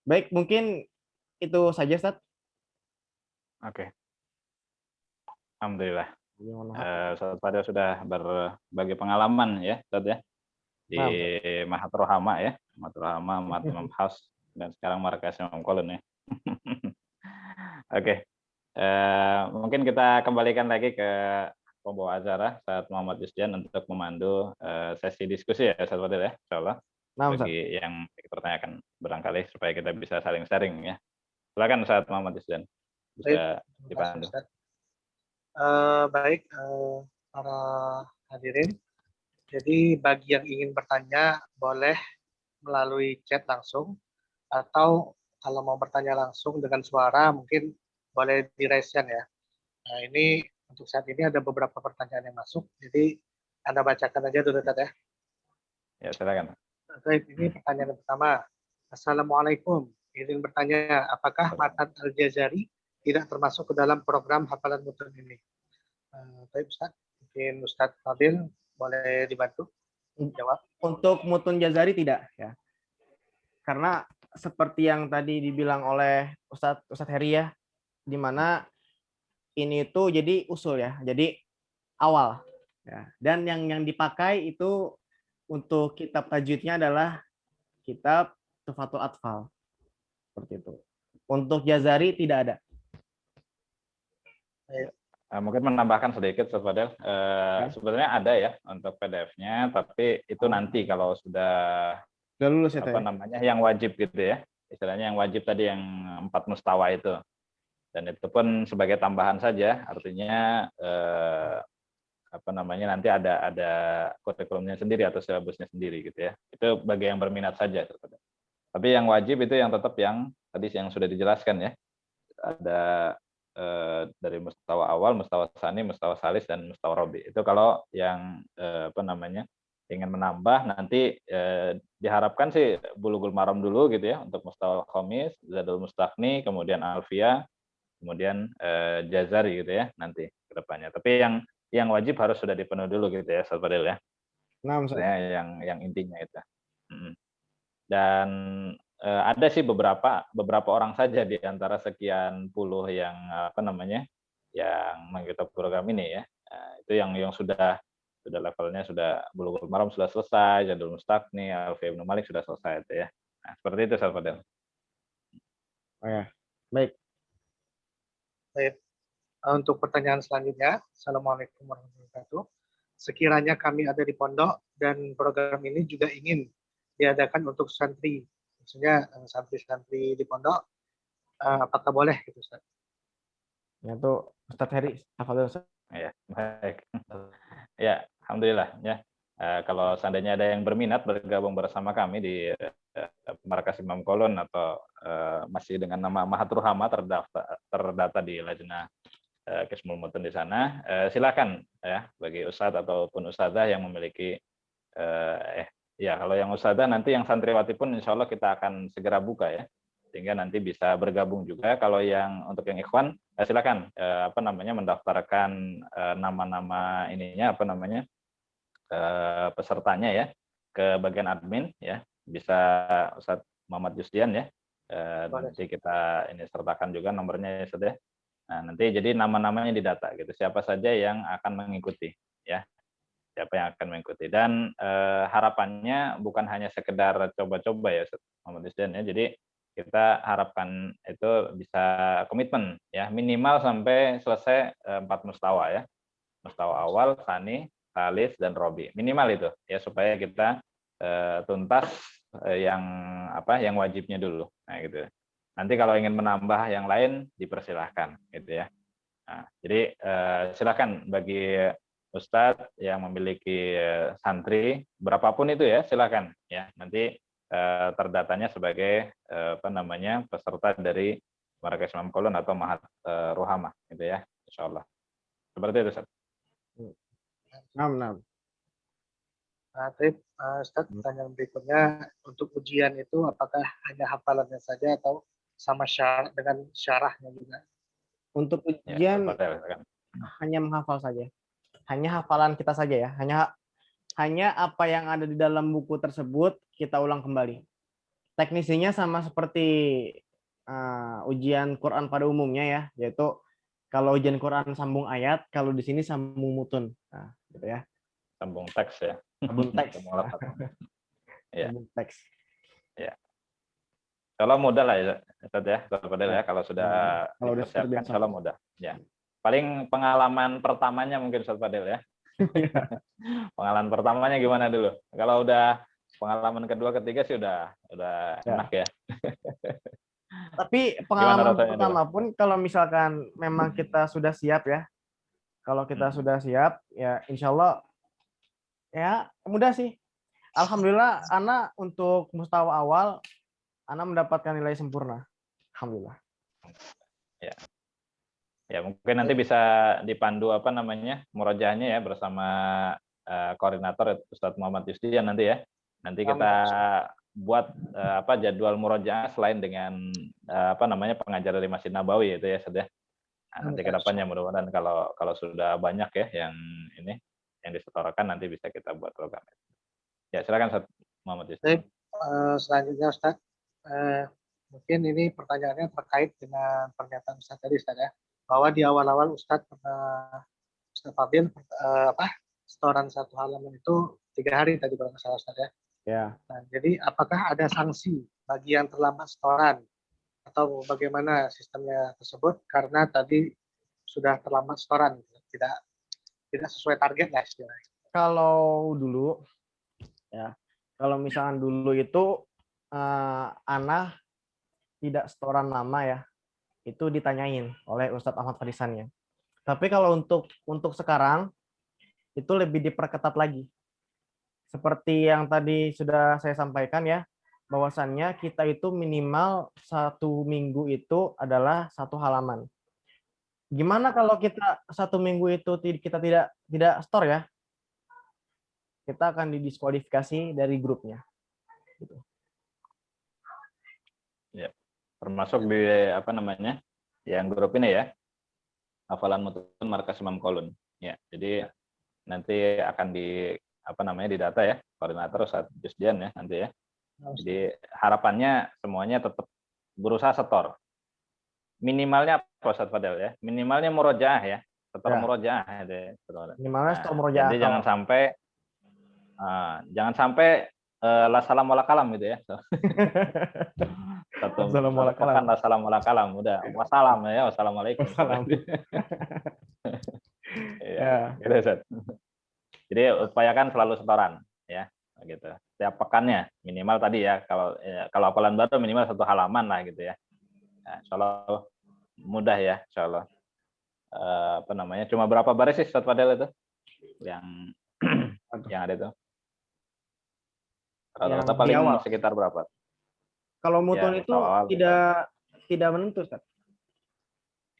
Baik, mungkin itu saja, Ustaz. Oke. Alhamdulillah. Ustaz Fadil sudah berbagi pengalaman ya, Ustaz ya. Di Mahat Rohama ya. Mahat Rohama, Mahat Imam Haus, dan sekarang Markas Imam Kolon ya. Oke. Mungkin kita kembalikan lagi ke pembawa acara Ustaz Muhammad Yusdian untuk memandu sesi diskusi ya, Ustaz Fadil ya, insyaallah. Bagi yang dipertanyakan barangkali supaya kita bisa saling sharing ya. Silakan Ustaz Muhammad Yusdian, bisa dipandu. Baik, para hadirin. Jadi bagi yang ingin bertanya boleh melalui chat langsung atau kalau mau bertanya langsung dengan suara mungkin boleh di raise hand ya. Nah ini untuk saat ini ada beberapa pertanyaan yang masuk, jadi Anda bacakan aja dulu Tat ya. Ya, silakan. Baik, ini pertanyaan yang pertama. Assalamualaikum. Izin bertanya, apakah Matan Al-Jazari tidak termasuk ke dalam program hafalan mutun ini? Baik Ustaz, mungkin Ustadz Fadil boleh dibantu jawab. Untuk mutun jazari tidak ya. Karena seperti yang tadi dibilang oleh Ustadz Heri ya, di mana ini tuh jadi usul ya, jadi awal ya. Dan yang dipakai itu untuk kitab tajwidnya adalah kitab Tufatul Atfal seperti itu. Untuk jazari tidak ada. Mungkin menambahkan sedikit, Ustaz Fadel. Sebenarnya ada ya untuk PDF-nya, tapi itu nanti kalau sudah lulus ya, apa namanya yang wajib gitu ya. Istilahnya yang wajib tadi yang 4 mustawa itu. Dan itu pun sebagai tambahan saja, artinya apa namanya nanti ada kurikulumnya sendiri atau silabusnya sendiri gitu ya. Itu bagi yang berminat saja. Tapi yang wajib itu yang tetap yang tadi yang sudah dijelaskan ya. Ada dari mustawa awal, mustawa tsani, mustawa salis, dan mustawa robi. Itu kalau yang apa namanya ingin menambah nanti diharapkan sih bulughul maram dulu gitu ya untuk mustawa khamis, zadul mustaqni, kemudian alfiyah, kemudian jazari gitu ya nanti ke depannya. Tapi yang wajib harus sudah dipenuhi dulu gitu ya, Ustaz Fadil ya. Nah, yang intinya itu. Dan ada sih beberapa orang saja di antara sekian puluh yang apa namanya yang mengikuti program ini ya. Itu yang sudah levelnya sudah bulughul maram sudah selesai, jadul mustaqni, alfiyah ibnu malik sudah selesai itu ya. Nah, seperti itu Ustaz Fadil. Oh ya. Baik. Baik. Untuk pertanyaan selanjutnya, Assalamualaikum warahmatullahi wabarakatuh. Sekiranya kami ada di pondok dan program ini juga ingin diadakan untuk santri, maksudnya santri-santri di pondok, apakah boleh gitu Ustaz? Ya tuh Ustadz Heri, hafal Ustaz. Ya, baik. Ya, alhamdulillah ya. Kalau seandainya ada yang berminat bergabung bersama kami di Markas Imam Kolon atau masih dengan nama Mahat Ruhama terdata di Lajnah Qismul Mutun di sana, silakan ya bagi ustadz ataupun ustadzah yang memiliki ya kalau yang ustadzah nanti yang santriwati pun insya Allah kita akan segera buka ya sehingga nanti bisa bergabung juga. Kalau yang untuk yang ikhwan silakan apa namanya mendaftarkan nama-nama ininya apa namanya pesertanya ya ke bagian admin ya, bisa Ustadz Muhammad Jusdian ya. Nanti kita ini sertakan juga nomornya ya Ustadz ya. Nah, nanti jadi nama-namanya didata gitu, siapa saja yang akan mengikuti ya. Siapa yang akan mengikuti, dan harapannya bukan hanya sekedar coba-coba ya Ustadz Muhammad Jusdian ya. Jadi kita harapkan itu bisa komitmen ya, minimal sampai selesai 4 mustawa ya. Mustawa awal, tsani, salis, dan robi. Minimal itu ya supaya kita tuntas yang wajibnya dulu. Nah gitu. Nanti kalau ingin menambah yang lain dipersilahkan gitu ya. Nah, jadi silakan bagi Ustadz yang memiliki santri berapapun itu ya, silakan ya. Nanti terdatanya sebagai apa namanya peserta dari Markas Imam Kolon atau Mahat Ruhama gitu ya, insya Allah. Seperti itu Ustadz. Nah. Ustadz, pertanyaan berikutnya, untuk ujian itu apakah hanya hafalannya saja atau sama dengan syarahnya juga? Untuk ujian hanya menghafal saja, hanya hafalan kita saja ya, hanya apa yang ada di dalam buku tersebut kita ulang kembali. Teknisinya sama seperti ujian Quran pada umumnya ya, yaitu kalau ujian Quran sambung ayat, kalau di sini sambung mutun, nah, gitu ya. Sambung teks ya. Sambung teks. Ya. Sambung teks. Ya. Kalau mudah lah ya, Ustaz ya, ya. Kalau sudah dipersiapkan, insya Allah mudah. Ya. Paling pengalaman pertamanya mungkin Ustaz Fadil ya. Pengalaman pertamanya gimana dulu? Kalau udah pengalaman kedua, ketiga sih udah enak ya. Tapi pengalaman pertama pun kalau misalkan memang kita sudah siap ya, Kalau kita sudah siap, ya insya Allah ya mudah sih. Alhamdulillah, Ana untuk mustawa awal, Ana mendapatkan nilai sempurna. Alhamdulillah. Ya. Ya, mungkin nanti bisa dipandu apa namanya murojaahnya ya bersama koordinator Ustadz Muhammad Yusdian nanti ya. Nanti kita buat apa jadwal murojaah selain dengan apa namanya pengajar dari Masjid Nabawi itu ya Ustadz ya. Nah, nanti ke depannya mudah-mudahan kalau sudah banyak ya yang disetorakan nanti bisa kita buat program. Ya, silakan Ustadz Muhammad Yusdian. Selanjutnya Ustadz, mungkin ini pertanyaannya terkait dengan pernyataan Ustadz tadi Ustadz ya, bahwa di awal-awal Ustadz Fadil setoran satu halaman itu 3 hari tadi kalau nggak salah Ustadz ya. Ya. Nah, jadi apakah ada sanksi bagi yang terlambat setoran atau bagaimana sistemnya tersebut karena tadi sudah terlambat setoran, tidak sesuai target lah istilahnya. Kalau dulu ya, kalau misalkan dulu itu Ana tidak setoran lama ya, itu ditanyain oleh Ustadz Ahmad Farisannya. Tapi kalau untuk sekarang itu lebih diperketat lagi. Seperti yang tadi sudah saya sampaikan ya, bahwasannya kita itu minimal 1 minggu itu adalah 1 halaman. Gimana kalau kita 1 minggu itu kita tidak store ya? Kita akan didiskualifikasi dari grupnya. Gitu. Ya, termasuk di apa namanya yang grup ini ya, hafalan mutun markas Imam Kolun. Ya, jadi nanti akan didata ya koordinator Ustadz Yusdian ya nanti ya. Jadi harapannya semuanya tetap berusaha setor. Minimalnya apa Ustadz Fadel ya? Minimalnya murojaah ya, setor ya. Murojaah ya. Minimalnya setor murojaah. Jadi jangan sampai la salam wala kalam gitu ya. Satu pekan la salam wala kalam udah wassalam ya, wassalamualaikum. Ya, gitu, Ustaz. Jadi upayakan selalu setoran ya, gitu. Setiap pekannya minimal tadi ya, kalau hafalan baru minimal 1 halaman lah gitu ya. Nah, insyaallah mudah ya, insyaallah. Apa namanya? Cuma berapa baris sih Ustaz Fadel itu? Yang ada itu? Rata-rata paling sekitar berapa? Kalau mutun itu tidak menentu, Ustaz.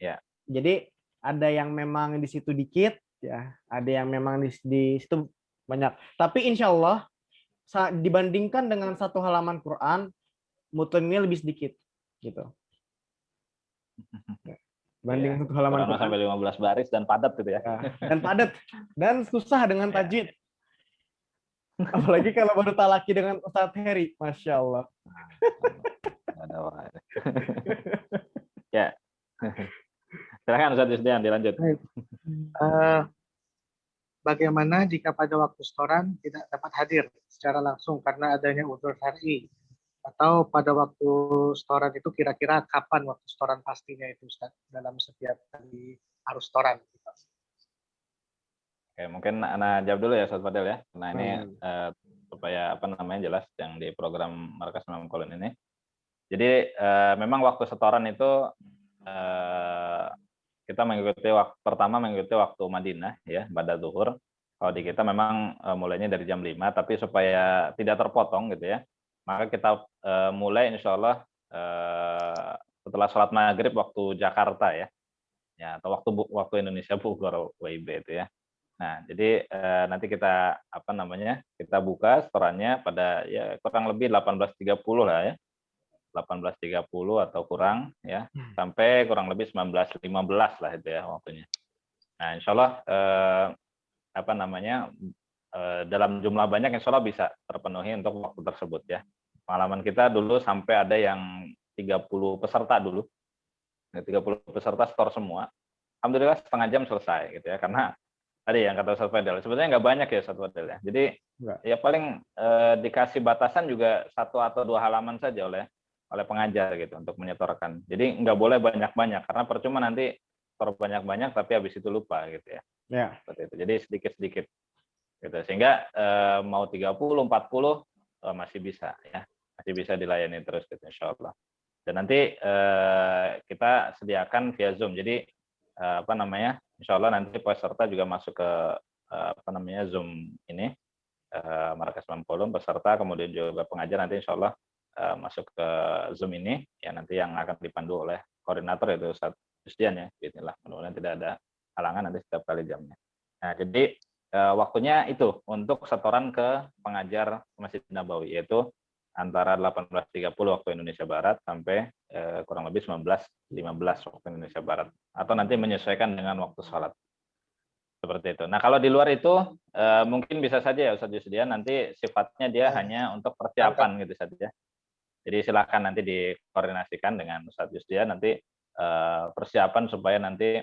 Ya. Jadi ada yang memang di situ dikit ya, ada yang memang di situ banyak. Tapi insya Allah dibandingkan dengan 1 halaman Quran, mutun ini lebih sedikit gitu. Banding 1 halaman Quran sampai 15 baris dan padat gitu ya. Dan padat dan susah dengan tajwid. Apalagi kalau baru talaki dengan Ustadz Heri, Masya Allah. Ya. Silakan Ustadz Yusdian, dilanjut. Bagaimana jika pada waktu setoran tidak dapat hadir secara langsung karena adanya udzur syar'i? Atau pada waktu setoran itu kira-kira kapan waktu setoran pastinya itu Ustaz dalam setiap kali harus setoran? Oke, mungkin Ana jawab dulu ya Ustaz Fadel ya. Nah ini supaya apa namanya jelas yang di program Markas Imam Kolun ini. Jadi memang waktu setoran itu kita mengikuti pertama mengikuti waktu Madinah ya, pada zuhur. Kalau di kita memang mulainya dari jam 5, tapi supaya tidak terpotong gitu ya, maka kita mulai insya Allah setelah sholat maghrib waktu Jakarta ya, atau waktu Indonesia Bogor WIB itu ya. Nah jadi nanti kita kita buka setorannya pada ya kurang lebih 18.30 lah ya. 18.30 atau kurang ya, sampai kurang lebih 19.15 lah itu ya waktunya. Nah, insya Allah dalam jumlah banyak insya Allah bisa terpenuhi untuk waktu tersebut ya. Pengalaman kita dulu sampai ada yang 30 peserta dulu. 30 peserta setor semua. Alhamdulillah setengah jam selesai gitu ya, karena tadi yang kata Ustaz Fadel, sebenarnya nggak banyak ya Ustaz Fadel ya. Jadi ya paling dikasih batasan juga 1 atau 2 halaman saja oleh pengajar gitu untuk menyetorkan. Jadi nggak boleh banyak-banyak karena percuma nanti setor banyak-banyak tapi habis itu lupa gitu ya. Ya. Seperti itu. Jadi sedikit-sedikit gitu. Sehingga mau 30, 40 masih bisa ya. Masih bisa dilayani terus gitu insyaallah. Dan nanti kita sediakan via Zoom. Jadi insya Allah nanti peserta juga masuk ke Zoom ini, Markas Mempolon peserta, kemudian juga pengajar nanti insya Allah masuk ke Zoom ini, ya nanti yang akan dipandu oleh koordinator yaitu Ustaz Yusdian ya, bismillah. Mudah-mudahan tidak ada halangan nanti setiap kali jamnya. Nah, jadi waktunya itu untuk setoran ke pengajar Masjid Nabawi, yaitu antara 18.30 waktu Indonesia Barat sampai kurang lebih 19.15 waktu Indonesia Barat, atau nanti menyesuaikan dengan waktu sholat. Seperti itu. Nah, kalau di luar itu mungkin bisa saja ya Ustaz Yusdian, nanti sifatnya dia hanya untuk persiapan gitu saja. Jadi silakan nanti dikoordinasikan dengan Ustaz Yusdian nanti persiapan supaya nanti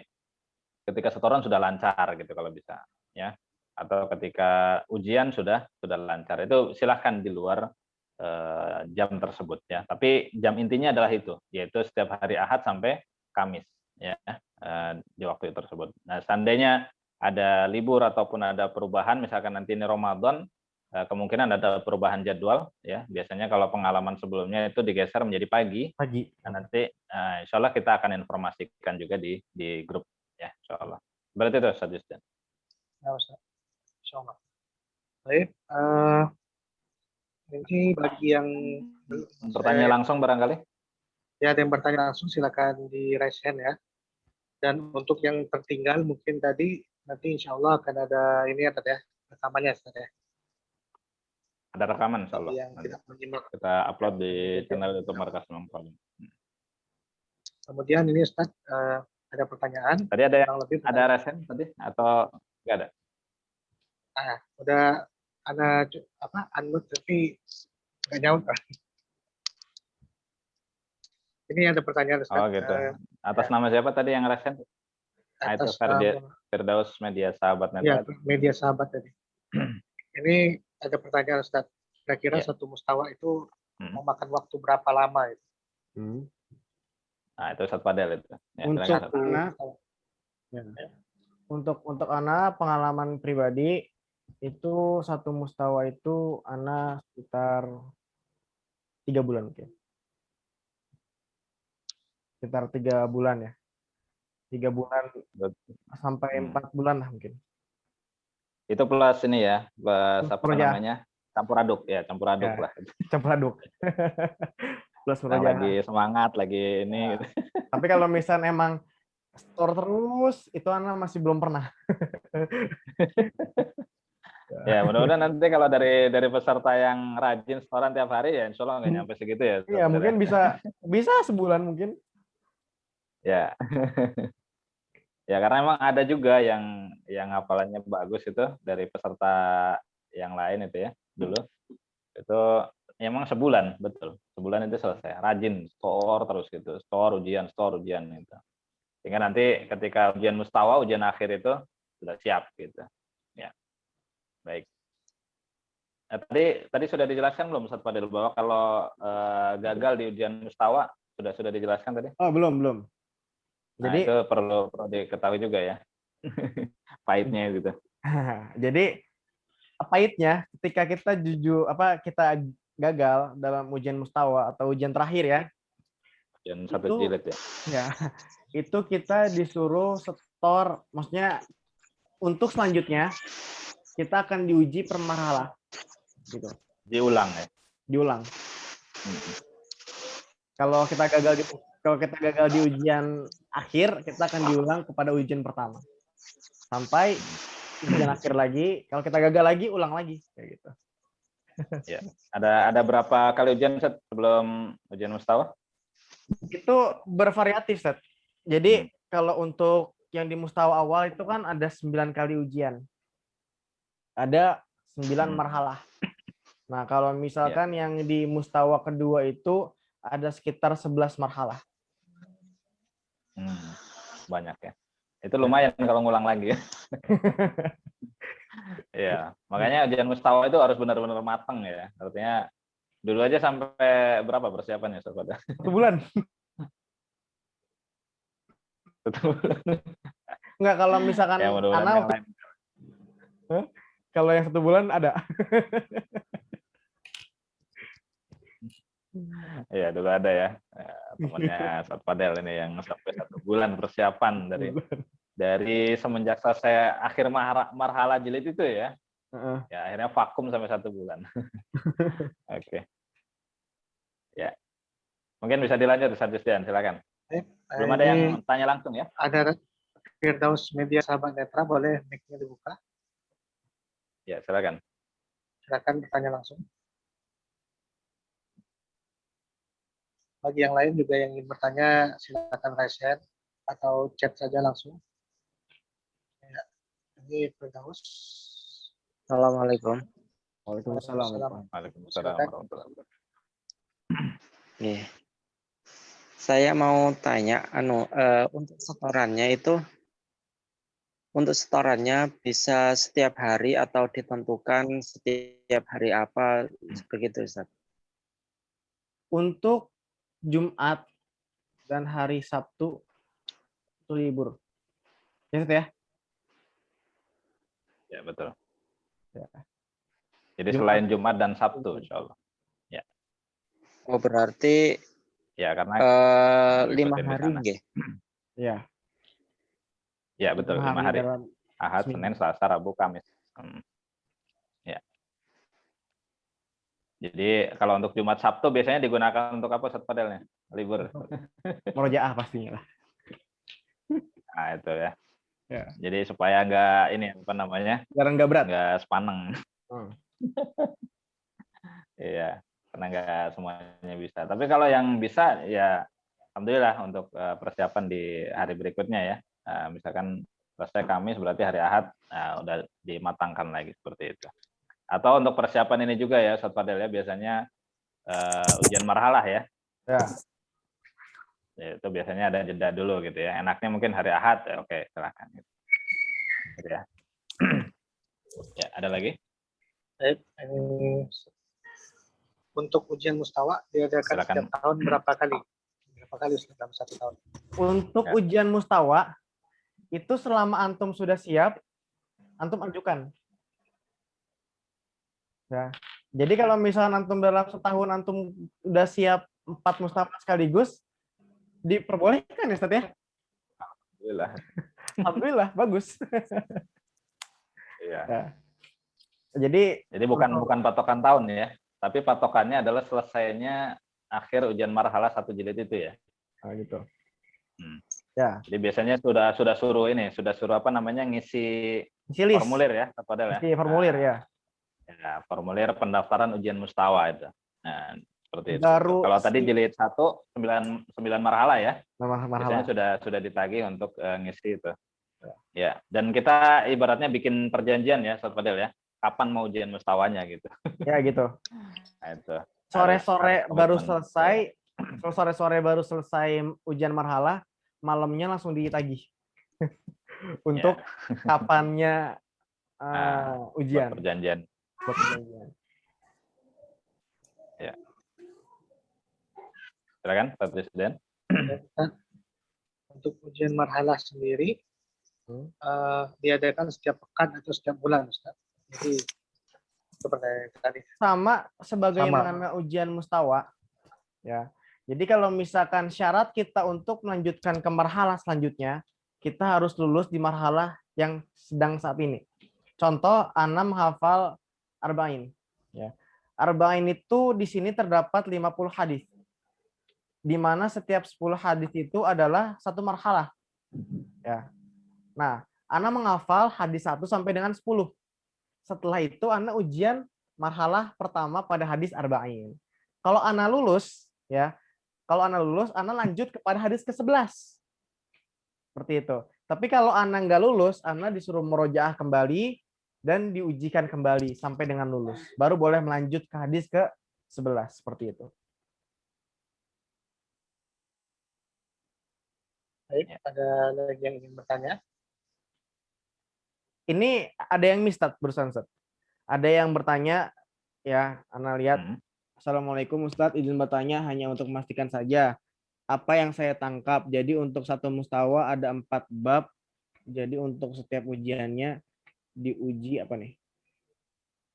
ketika setoran sudah lancar gitu kalau bisa ya. Atau ketika ujian sudah lancar. Itu silakan di luar jam tersebut ya. Tapi jam intinya adalah itu, yaitu setiap hari Ahad sampai Kamis ya, di waktu tersebut. Nah, seandainya ada libur ataupun ada perubahan, misalkan nanti ini Ramadan, kemungkinan ada perubahan jadwal ya. Biasanya kalau pengalaman sebelumnya itu digeser menjadi pagi. Nah, nanti insya Allah kita akan informasikan juga di grup ya, insya Allah. Berarti itu Ustaz Yusdian. Ya, Ustaz. Insya Allah. Baik, ini bagi yang bertanya langsung barangkali. Ya, ada yang bertanya langsung silakan di raise hand ya. Dan untuk yang tertinggal mungkin tadi nanti insya Allah akan ada ini ya rekamannya ya. Ada rekaman insya Allah. Yang tidak menyimak. Kita upload di channel YouTube Markas Mempolon. Kemudian ini Ustaz ada pertanyaan. Tadi ada yang ada resen tadi atau enggak ada? Udah ada unmute tapi nggak nyaut. Ini ada pertanyaan Ustaz. Oh gitu. Atas nama siapa tadi yang resen? Itu Firdaus Media Sahabat Network. Ya, Media Sahabat tadi. Ini ada pertanyaan Ustaz. Kira-kira satu mustawa itu memakan waktu berapa lama itu? Nah, itu Ustaz Fadel itu. Ya, untuk anak pengalaman pribadi itu satu mustawa itu anak sekitar 3 bulan mungkin. Sekitar 3 bulan ya. 3 bulan sampai 4 bulan lah mungkin. Itu plus ini ya, plus apa namanya? Campur aduk ya, campur aduk ya, lah. Campur aduk. Plus nah, lagi semangat, lagi ini. Nah, tapi kalau misalnya emang store terus, itu anak masih belum pernah. Ya, mudah-mudahan nanti kalau dari peserta yang rajin setoran tiap hari ya, insya Allah nggak nyampe segitu ya. Iya, mungkin bisa sebulan mungkin. Ya. Ya, karena emang ada juga yang hafalannya bagus itu dari peserta yang lain itu ya dulu. Itu emang sebulan, betul. Sebulan itu selesai. Rajin store terus gitu. Store ujian gitu. Sehingga nanti ketika ujian mustawa, ujian akhir itu sudah siap gitu. Ya. Baik. Nah, tadi sudah dijelaskan belum Ustaz Fadil bahwa kalau gagal di ujian mustawa sudah dijelaskan tadi? Oh, belum. Nah, jadi itu perlu diketahui juga ya. Pahitnya gitu. Jadi pahitnya ketika kita kita gagal dalam ujian mustawa atau ujian terakhir ya. Ujian 1 jilid ya. Ya. Itu kita disuruh setor, maksudnya untuk selanjutnya kita akan diuji per marhalah. Gitu. Diulang ya. Diulang. Kalau kita gagal di ujian akhir, kita akan diulang kepada ujian pertama. Sampai ujian akhir lagi, kalau kita gagal lagi, ulang lagi kayak gitu. Ya. Ada berapa kali ujian sebelum ujian mustawa? Itu bervariatif, Set. Jadi kalau untuk yang di mustawa awal itu kan ada 9 kali ujian. Ada 9 marhalah. Nah, kalau misalkan yang di mustawa kedua itu ada sekitar 11 marhalah. Banyak ya. Itu lumayan kalau ngulang lagi ya. Ya, makanya ujian mustawa itu harus benar-benar matang ya. Artinya dulu aja sampai berapa persiapannya Sobat? 1 bulan. Enggak, kalau misalkan ya, anak kalau yang 1 bulan ada. Iya, dulu ada ya. Temannya Ustaz Fadel ini yang sampai 1 bulan persiapan dari dari semenjak selesai akhir marhala jilid itu ya. Heeh. Ya akhirnya vakum sampai 1 bulan. Oke. Ya. Mungkin bisa dilanjut Ustaz Jusdian, silakan. Baik, Belum ada yang ini tanya langsung ya? ada Firdaus Media Sahabat Netra, boleh mic-nya dibuka. Ya, silakan. Silakan bertanya langsung. Bagi yang lain juga yang ingin bertanya, silakan raise hand atau chat saja langsung. Ya, ini Firdaus. Assalamualaikum. Waalaikumsalam. Waalaikumsalam Silakan. warahmatullahi wabarakatuh. Nih, saya mau tanya, untuk setorannya bisa setiap hari atau ditentukan setiap hari apa begitu, Ustaz? Untuk Jumat dan hari Sabtu itu libur. Ya, Ustaz ya? Ya, betul. Ya. Jadi Jumat. selain Jumat dan Sabtu, insya Allah. Oh, berarti Ya, karena 5 ngikutin di hari sana. nggih. Ya, Ya, betul. 5 hari. dalam Ahad, seminggu. Senin, Selasa, Rabu, Kamis. Ya. Jadi kalau untuk Jumat Sabtu biasanya digunakan untuk apa Ustaz Fadel? Libur. Murojaah pastinya lah. Nah, itu ya. Ya. Jadi supaya nggak ini apa namanya? Jarang nggak berat. Nggak sepaneng. Hmm. Iya, karena nggak semuanya bisa. Tapi kalau yang bisa ya alhamdulillah untuk persiapan di hari berikutnya ya. Misalkan selesai Kamis berarti hari Ahad udah dimatangkan lagi seperti itu. Atau untuk persiapan ini juga ya Ustaz Fadel ya, biasanya ujian marhalah ya. Ya. Ya, itu biasanya ada jeda dulu gitu ya. Enaknya mungkin hari Ahad, ya, oke silakan. Gitu ya. Ya, ada lagi? Baik, ini untuk ujian mustawa diadakan Silakan. setiap tahun berapa kali? Berapa kali Ustaz, dalam 1 tahun? Untuk Ya. ujian mustawa itu selama antum sudah siap, antum ajukan. Ya. Jadi kalau misalnya antum dalam setahun antum udah siap 4 mustawa sekaligus, diperbolehkan ya Ustaz ya? Alhamdulillah. Alhamdulillah, bagus. Iya. Ya. Jadi bukan patokan tahun ya, tapi patokannya adalah selesainya akhir ujian marhalah 1 jilid itu ya. gitu. Hmm. Ya. Jadi biasanya sudah suruh apa namanya ngisi List. formulir ya, Padahal ya. Ngisi formulir ya. Ya, formulir pendaftaran ujian mustawa itu. Nah, seperti itu. Baru Kalau tadi jilid 1 9 marhalah ya. marhalah. Biasanya sudah ditagih untuk ngisi itu. Ya, dan kita ibaratnya bikin perjanjian ya, Ustaz Fadel ya. Kapan mau ujian mustawanya gitu. Ya gitu. Nah, itu. Sore-sore harus baru komitmen. selesai, sore-sore baru selesai ujian marhalah, malamnya langsung ditagih. Untuk kapannya ujian. Buat perjanjian. Buat perjanjian. Ya. Silakan Pak Presiden. Untuk ujian marhalah sendiri diadakan setiap pekan atau setiap bulan, Ustaz. Jadi itu pertanyaan tadi. Sama sebagaimana ujian mustawa. Ya. Jadi kalau misalkan syarat kita untuk melanjutkan ke marhalah selanjutnya, kita harus lulus di marhalah yang sedang saat ini. Contoh, ana menghafal arba'in. Ya. Arba'in itu di sini terdapat 50 hadis. Di mana setiap 10 hadis itu adalah satu marhalah. Ya. Nah, ana menghafal hadis 1 sampai dengan 10. Setelah itu ana ujian marhalah pertama pada hadis arba'in. Kalau ana lulus, ya, ana lanjut kepada hadis ke-11. Seperti itu. Tapi kalau ana nggak lulus, ana disuruh murojaah kembali dan diujikan kembali sampai dengan lulus. Baru boleh melanjut ke hadis ke-11. Seperti itu. Baik, ada lagi yang ingin bertanya? Ini ada yang mistat barusan, Ustaz. Ada yang bertanya, ya, ana lihat. Assalamualaikum Ustadz, izin bertanya hanya untuk memastikan saja. Apa yang saya tangkap, jadi untuk satu mustawa ada 4 bab. Jadi untuk setiap ujiannya diuji apa nih?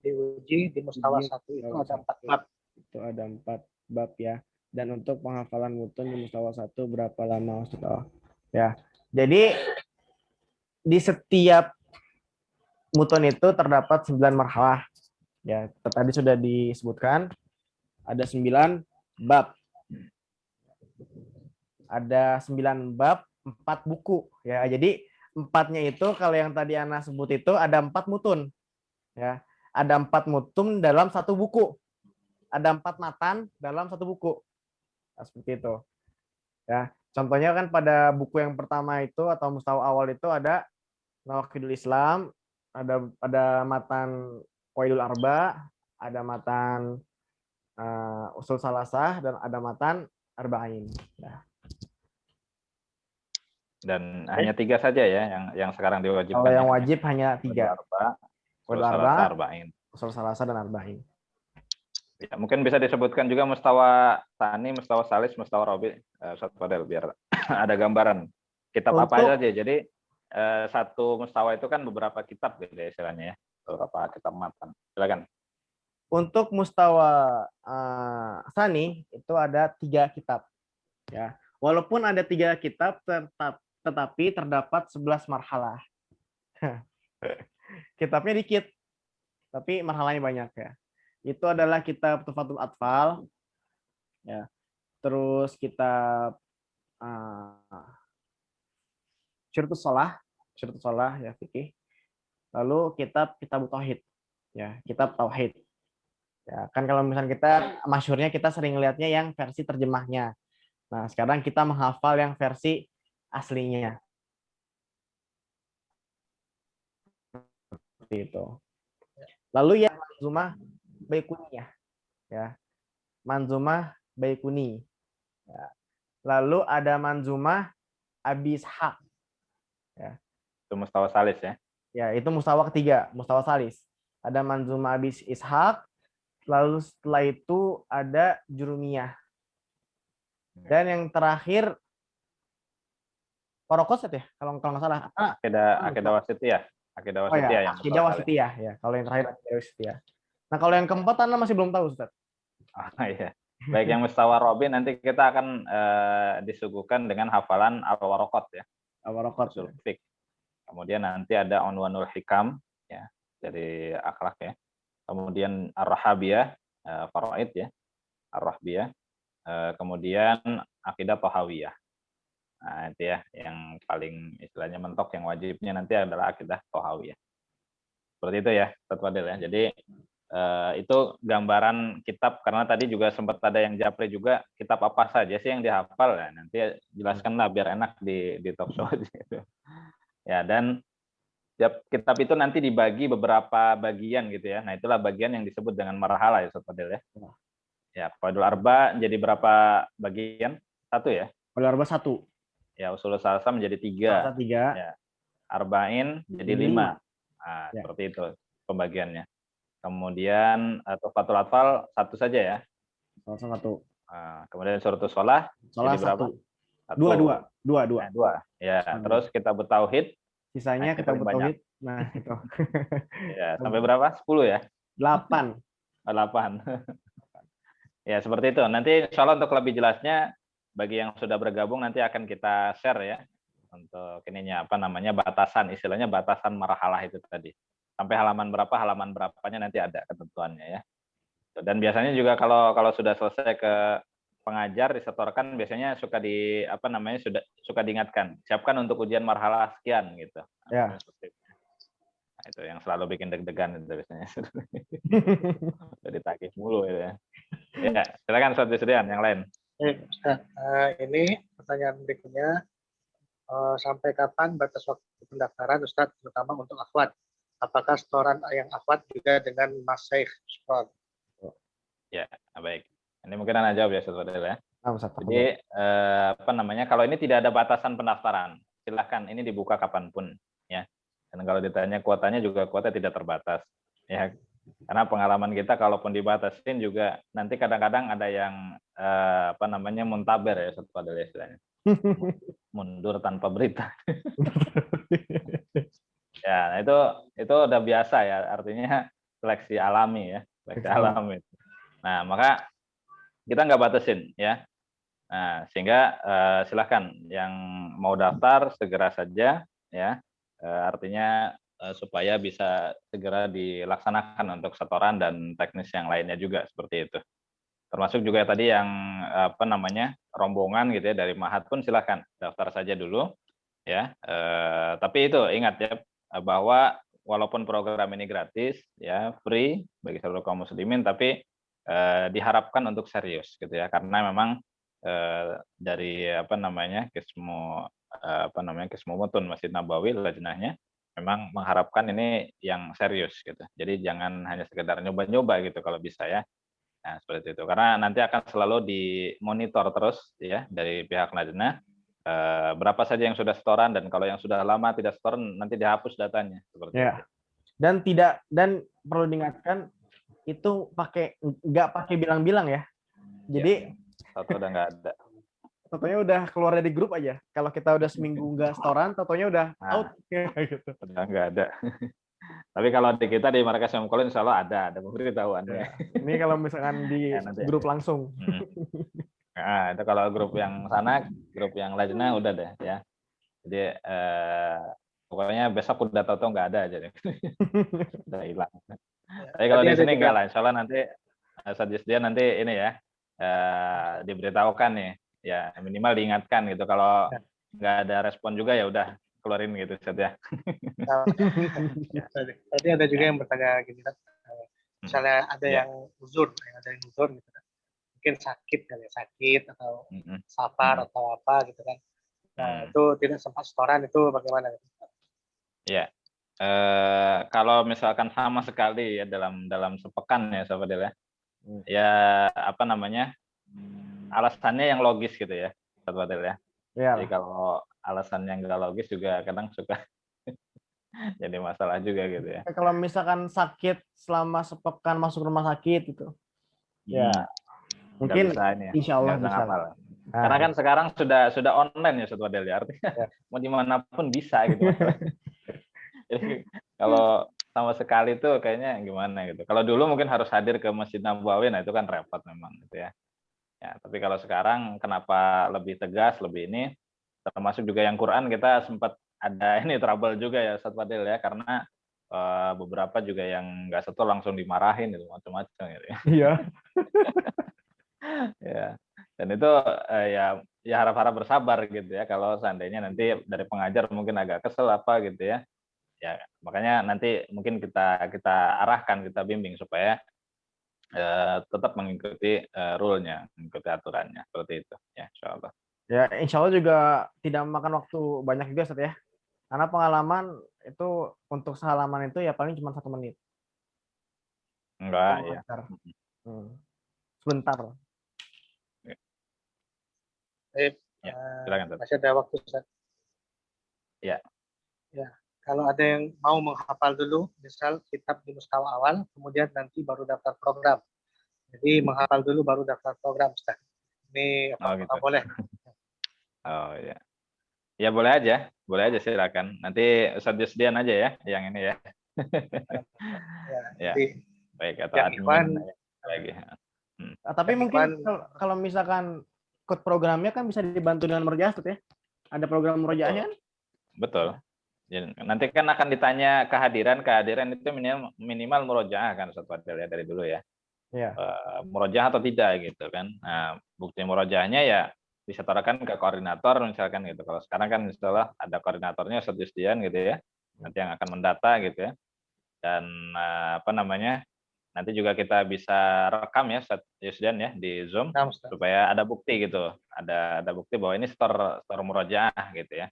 Diuji di mustawa 1 itu ada 4 bab. Itu ada 4 bab ya. Dan untuk penghafalan mutun di mustawa 1 berapa lama Ustadz? Ya. Jadi di setiap mutun itu terdapat 9 marhalah. Ya, tadi sudah disebutkan ada 9 bab. Ada 9 bab, 4 buku ya. Jadi 4-nya itu kalau yang tadi Ana sebut itu ada 4 mutun. Ya. Ada 4 mutun dalam satu buku. Ada 4 matan dalam satu buku. Nah, seperti itu. Ya, contohnya kan pada buku yang pertama itu atau mustawa awal itu ada Nawaqidul Islam, ada matan Qawaidul Arba, ada matan Usul Salasah, dan ada matan Arba'in. Ya. Dan hanya 3 saja ya yang sekarang diwajibkan. Kalau yang ya. wajib hanya 3. Qawaidul Arba, Arba'in. Usul Salasah, dan Arba'in. Ya, mungkin bisa disebutkan juga mustawa tsani, mustawa salis, mustawa rabi, Ustaz Fadel, biar ada gambaran kitab apa saja. Jadi satu mustawa itu kan beberapa kitab gitu ya istilahnya ya, beberapa kitab matan. Silakan. Untuk mustawa tsani itu ada 3 kitab. Ya, walaupun ada 3 kitab, tetapi terdapat 11 marhalah. Kitabnya dikit, tapi marhalahnya banyak ya. Itu adalah kitab Tufatul Atfal, ya. Terus kitab Syurutus Shalah ya fikih. Lalu kitab Tauhid, ya, kitab Tauhid. Ya, kan kalau misalnya kita masyhurnya kita sering lihatnya yang versi terjemahnya. Nah, sekarang kita menghafal yang versi aslinya. Seperti itu. Lalu yang Manzumah Baikuni ya. Manzumah Baikuni. Ya. Lalu ada Manzumah Abi Ishaq. Ya. Itu mustawa salis ya. Ya, itu mustawa ketiga, mustawa salis. Ada Manzumah Abi Ishaq, lalu setelah itu ada Jurumiyah. Dan yang terakhir Parokoset ya, kalau nggak salah. Akidah Wasitiyah. Akidah Wasitiyah yang Akidah Wasitiyah ya. Kalau yang terakhir Akidah Wasitiyah. Nah, kalau yang keempat Anda masih belum tahu, Ustaz. Iya. Baik yang mustawa rabi nanti kita akan disuguhkan dengan hafalan al-waraqat ya. Al-Waraqat. Kemudian nanti ada Unwanul Hikam ya dari akhlak ya. Kemudian Ar-Rahabiyah, Faraid ya. Ar-Rahbiyah. Kemudian Akidah Tahawiyah. Nah, itu ya yang paling istilahnya mentok, yang wajibnya nanti adalah Akidah Tahawiyah. Seperti itu ya, Ustaz Fadil ya. Jadi itu gambaran kitab, karena tadi juga sempat ada yang japri juga kitab apa saja sih yang dihafal ya. Nanti jelaskanlah biar enak di talk show gitu. Ya, dan tiap kitab itu nanti dibagi beberapa bagian gitu ya. Nah, itulah bagian yang disebut dengan marhalah ya Ustaz Fadil ya. Ya, Qawaidul Arba jadi berapa bagian? 1 ya? Qawaidul Arba 1. Ya, Usul Salasah menjadi 3. 3. Ya. Arba'in jadi 5. Nah, ya. Seperti itu pembagiannya. Kemudian Tufatul Atfal 1 saja ya. 1. Nah, kemudian Syurutus Shalah jadi berapa? 2. Nah, 2. Ya, terus kita Tauhid. Sisanya kita Tauhid. Nah, itu. Ya, sampai berapa? 10 ya? 8. 8. Ya, seperti itu. Nanti insya Allah untuk lebih jelasnya bagi yang sudah bergabung nanti akan kita share ya untuk ininya apa namanya batasan, istilahnya batasan marhalah itu tadi. Sampai halaman berapanya nanti ada ketentuannya ya. Dan biasanya juga kalau sudah selesai ke pengajar disetorkan, biasanya suka suka diingatkan, siapkan untuk ujian marhalah sekian gitu. Ya. Nah, itu yang selalu bikin deg-degan itu biasanya. Jadi ditagih mulu gitu ya. Ya, silakan Ustaz Yusrian yang lain. Ustaz, ini pertanyaan berikutnya, sampai kapan batas waktu pendaftaran Ustaz, terutama untuk akhwat? Apakah setoran yang akhwat juga dengan masyaikh sekolah? Ya, baik. Ini mungkin Anda jawab ya, Ustaz Fadil ya. Jadi kalau ini tidak ada batasan pendaftaran, silahkan ini dibuka kapanpun ya. Dan kalau ditanya kuotanya juga kuota tidak terbatas ya. Karena pengalaman kita kalaupun dibatasin juga nanti kadang-kadang ada yang muntaber ya Ustaz Fadil istilahnya. Mundur tanpa berita. Ya, nah itu udah biasa ya, artinya seleksi alami ya, seleksi alami. Nah, maka kita nggak batasin ya. Nah, sehingga silahkan yang mau daftar segera saja ya. Artinya supaya bisa segera dilaksanakan untuk setoran dan teknis yang lainnya juga seperti itu. Termasuk juga tadi yang apa namanya rombongan gitu ya dari Mahat pun silakan daftar saja dulu ya. Tapi itu ingat ya bahwa walaupun program ini gratis ya free bagi seluruh kaum muslimin, tapi diharapkan untuk serius gitu ya karena memang dari apa namanya Kismu Mutun Masjid Nabawi lajnahnya memang mengharapkan ini yang serius gitu. Jadi jangan hanya sekedar nyoba-nyoba gitu kalau bisa ya. Nah, seperti itu. Karena nanti akan selalu dimonitor terus ya dari pihak lajnah berapa saja yang sudah setoran dan kalau yang sudah lama tidak setoran nanti dihapus datanya seperti itu. Ya. Dan perlu diingatkan itu nggak pakai bilang-bilang ya. Jadi Satu udah nggak ada. Totonya udah keluar dari grup aja. Kalau kita udah seminggu nggak setoran, totonya udah out. Gitu. Udah nggak ada. Tapi kalau di kita di Markas Syamkolin insya Allah ada pemberitahuan. Ya. Ini kalau misalkan di grup langsung. Nah, itu kalau grup yang sana, grup yang lajnah udah deh ya. Jadi pokoknya besok udah tahu nggak ada aja deh. Udah hilang. Tapi kalau di sini enggak lah, insya Allah nanti dia nanti ini ya diberitahukan nih. Ya minimal diingatkan gitu. Kalau nggak ada respon juga ya udah keluarin gitu saja. Tadi ada juga yang bertanya gini kan, misalnya ada yang uzur gitu kan, mungkin sakit atau safar atau apa gitu kan. Nah itu tidak sempat setoran itu bagaimana? Ya, kalau misalkan sama sekali ya dalam sepekan ya Sobat Del ya, ya apa namanya alasannya yang logis gitu ya Sobat Del ya. Jadi kalau alasannya nggak logis juga kadang suka jadi masalah juga gitu ya. Kalau misalkan sakit selama sepekan masuk rumah sakit gitu, ya mungkin bisa ini ya. Insya Allah bisa. Karena kan sekarang sudah online ya Sobat Del ya, artinya mau dimanapun bisa gitu. Jadi kalau sama sekali tuh kayaknya gimana gitu. Kalau dulu mungkin harus hadir ke Masjid Nabawi, nah itu kan repot memang gitu ya. Ya, tapi kalau sekarang kenapa lebih tegas, lebih ini, termasuk juga yang Quran kita sempat ada ini trouble juga ya Ustaz Fadil ya, karena beberapa juga yang nggak setor langsung dimarahin gitu, macam-macam gitu ya. Iya. Ya. Dan itu ya harap-harap bersabar gitu ya, kalau seandainya nanti dari pengajar mungkin agak kesel apa gitu ya. Ya, makanya nanti mungkin kita arahkan, kita bimbing supaya tetap mengikuti rule-nya, mengikuti aturannya seperti itu ya insyaallah. Ya insya Allah juga tidak memakan waktu banyak juga Ustaz ya. Karena pengalaman itu untuk sehalaman itu ya paling cuma 1 menit. Enggak ya. Sebentar. Ya, silakan. Masih ada waktu Ustaz. Ya. Ya. Kalau ada yang mau menghafal dulu, misal kitab di mustawa awal, kemudian nanti baru daftar program. Jadi menghafal dulu baru daftar program, Ustaz. Ini apakah boleh? Oh ya, ya boleh aja silakan. Nanti Ustaz Yusdian aja ya, yang ini ya. Ya. Baik atau admin lagi. Tapi mungkin kalau misalkan code programnya kan bisa dibantu dengan murojaah ya. Ada program murojaahnya kan? Betul. Jadi, nanti kan akan ditanya kehadiran itu minimal murojaah kan Ustaz Fadil ya dari dulu ya. Iya. Murojaah atau tidak gitu kan. Nah, bukti murojaahnya ya disetorkan ke koordinator misalkan gitu. Kalau sekarang kan misalnya ada koordinatornya Ustaz Yusdian gitu ya. Nanti yang akan mendata gitu ya. Dan apa namanya? Nanti juga kita bisa rekam ya Ustaz Yusdian ya di Zoom supaya ada bukti gitu. Ada bukti bahwa ini store murojaah gitu ya.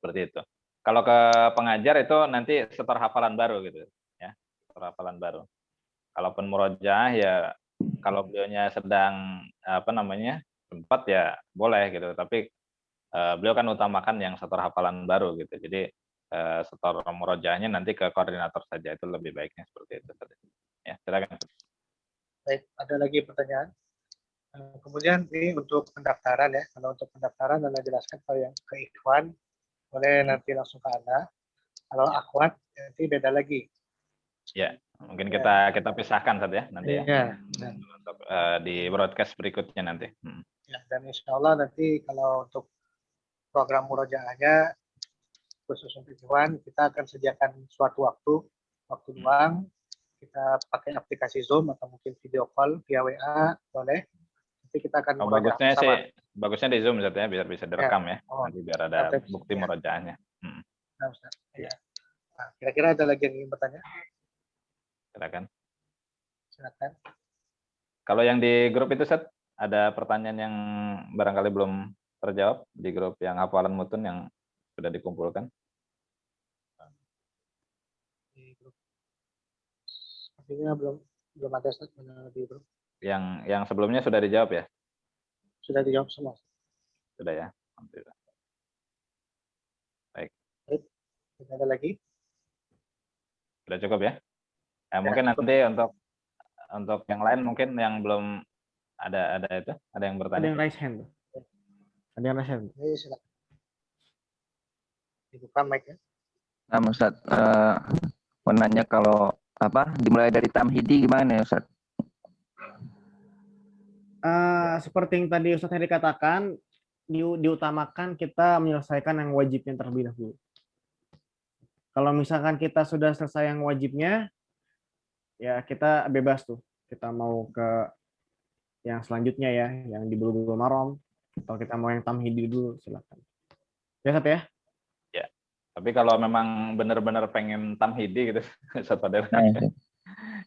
Seperti itu. Kalau ke pengajar itu nanti setor hafalan baru gitu ya. Setor hafalan baru. Kalaupun murojaah ya kalau beliaunya sedang apa namanya? Sempat ya boleh gitu, tapi beliau kan utamakan yang setor hafalan baru gitu. Jadi setor murojaahnya nanti ke koordinator saja, itu lebih baiknya seperti itu. Ya, silakan. Baik, ada lagi pertanyaan. Kemudian ini untuk pendaftaran ya. Kalau untuk pendaftaran Anda jelaskan kalau yang ke Ikhwan boleh nanti langsung ke Anda. Kalau akhwat nanti beda lagi. Ya, mungkin kita pisahkan saja nanti ya. Untuk di broadcast berikutnya nanti. Ya, dan insya Allah nanti kalau untuk program murojaahnya khusus untuk Ikhwan, kita akan sediakan suatu waktu luang, kita pakai aplikasi Zoom atau mungkin video call via WA, boleh. Nanti kita akan Oh, murojaah bagusnya bersama. sih, bagusnya di Zoom Ustaz ya, biar bisa direkam ya. Oh, Nanti biar ada Ustaz. bukti Ya. murojaahnya. Nah, Ustaz. Ya. Nah, kira-kira ada lagi yang ingin bertanya? Silakan. Silakan. Kalau yang di grup itu Ustaz, ada pertanyaan yang barangkali belum terjawab di grup yang hafalan mutun yang sudah dikumpulkan. Di grup. Sepertinya belum ada Ustaz di grup. Yang sebelumnya sudah dijawab ya? Sudah dijawab semua. Sudah ya. Alhamdulillah. Baik. Tidak ada lagi? Sudah cukup ya? Mungkin cukup. nanti untuk yang lain mungkin yang belum ada itu, ada yang Ada bertanya. yang raise hand. Ada yang raise hand. Ini silakan. Dibuka mic-nya. Nah, Ustaz, mau nanya kalau dimulai dari tamhidi gimana ya, Ustaz? Seperti yang tadi Ustaz Heri katakan, diutamakan kita menyelesaikan yang wajibnya terlebih dahulu. Kalau misalkan kita sudah selesai yang wajibnya, ya kita bebas tuh. Kita mau ke yang selanjutnya ya, yang di bulu-bulu marom, atau kita mau yang tamhidi dulu, silakan. Ya, Ustaz ya? Ya. Tapi kalau memang benar-benar pengen tamhidi gitu, Ustaz Fadel.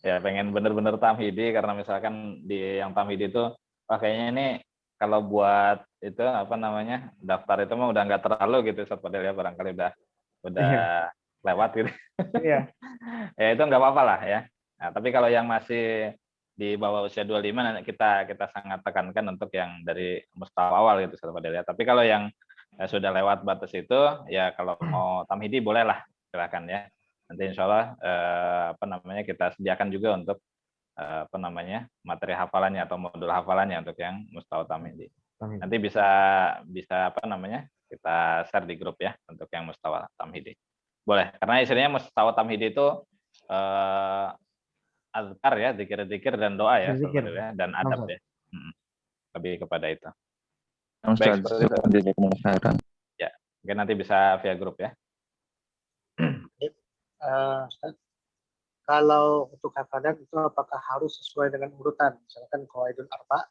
Ya, pengen benar-benar tamhidi karena misalkan di yang tamhidi itu kayaknya ini kalau buat itu daftar itu mah udah nggak terlalu gitu Ustaz Fadel ya, barangkali udah lewat gitu. Iya. Ya itu nggak apa-apa lah ya. Nah, tapi kalau yang masih di bawah usia 25 nanti kita sangat tekankan untuk yang dari mustawa awal gitu Ustaz Fadel ya. Tapi kalau yang sudah lewat batas itu ya kalau mau tamhidi bolehlah, silakan ya. Nanti insya Allah kita sediakan juga untuk materi hafalannya atau modul hafalannya untuk yang mustawa tamhidi. Nanti bisa kita share di grup ya untuk yang mustawa tamhidi. Boleh, karena istilahnya mustawa tamhidi itu azkar ya, zikir-zikir dan doa ya, sebenarnya, dan adab ya. Lebih kepada itu. Baik, seperti itu. Ya, mungkin nanti bisa via grup ya. Kalau untuk hafalan itu apakah harus sesuai dengan urutan? Misalkan Qawaidul Arba,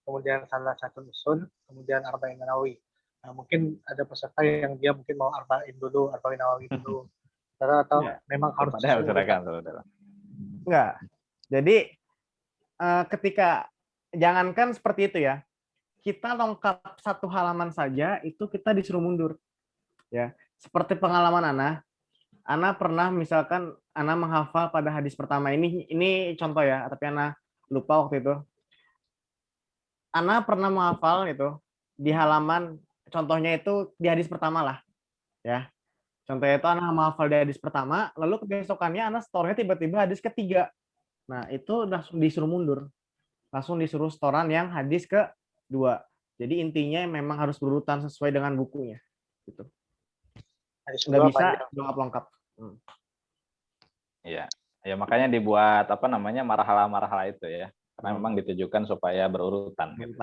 kemudian salah satu usul, kemudian Arba'in Nawawi. Nah, mungkin ada peserta yang dia mungkin mau Arba'in dulu, Arba'in Nawawi dulu. Atau memang harus sesuai urutan? Enggak. Jadi ketika jangankan seperti itu ya, kita lengkap satu halaman saja itu kita disuruh mundur. Ya, seperti pengalaman Ana pernah misalkan Ana menghafal pada hadis pertama ini contoh ya, tapi Ana lupa waktu itu. Ana pernah menghafal itu di halaman, contohnya itu di hadis pertama lah, ya. Contohnya itu Ana menghafal di hadis pertama, lalu kebesokannya Ana setornya tiba-tiba hadis ketiga. Nah itu langsung disuruh mundur, langsung disuruh setoran yang hadis kedua. Jadi intinya memang harus berurutan sesuai dengan bukunya, gitu. Nggak bisa lengkap-lengkap. Iya, ya makanya dibuat marhala-marhala itu ya, karena memang ditujukan supaya berurutan. Gitu.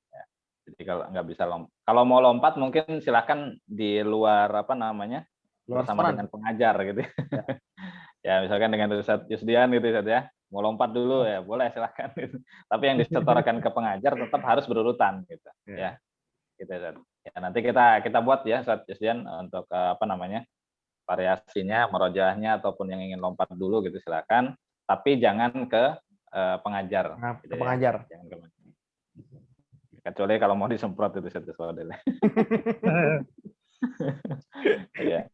Ya. Jadi kalau nggak bisa kalau mau lompat mungkin silakan di luar bersama dengan pengajar gitu. Ya. Ya misalkan dengan Ustaz Yusdian gitu ya, mau lompat dulu ya boleh silakan. Gitu. Tapi yang disetorkan ke pengajar tetap harus berurutan gitu. Ya, gitu ya. Ya nanti kita buat ya Ustaz Yusdian untuk variasinya, merojaahnya ataupun yang ingin lompat dulu gitu silakan, tapi jangan ke pengajar. Nah, gitu ke pengajar. Ya. Jangan ke kecuali kalau mau disemprot itu satu soal. Iya.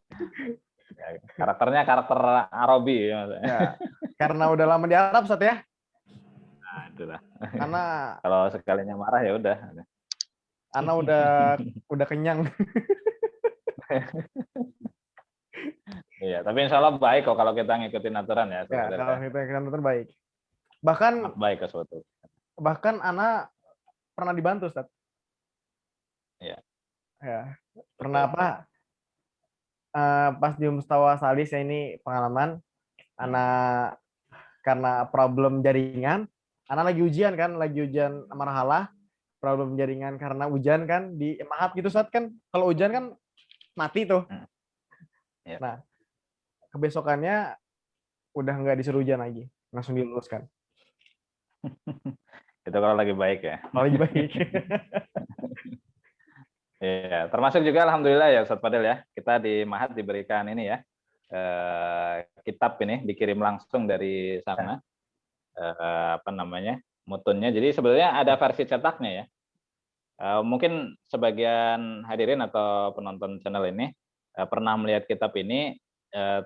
Ya, karakternya karakter Arabi ya. Karena udah lama di Arab Ustaz ya. Nah, itulah. Karena kalau sekalinya marah ya udah. Ana udah kenyang. Iya, tapi insya Allah baik kok kalau kita ngikutin aturan ya. Ya kalau kita ngikutin aturan baik. Bahkan baik ke suatu. Bahkan Ana pernah dibantu Ustaz. Iya. Ya. Pernah pas di Mustawa Salis ya, ini pengalaman Ana karena problem jaringan, Ana lagi ujian marhalah, problem jaringan karena hujan kan di Mahat gitu Ustaz kan, kalau hujan kan mati tuh. Ya. Nah, kebesokannya udah nggak disuruh ujian lagi, langsung diluluskan. Itu kalau lagi baik ya. Kalau lagi baik. Iya, termasuk juga alhamdulillah ya Ustadz Fadil ya. Kita di Mahat diberikan ini ya. Kitab ini dikirim langsung dari sana. Apa namanya? Mutunnya. Jadi sebenarnya ada versi cetaknya ya. Mungkin sebagian hadirin atau penonton channel ini pernah melihat kitab ini,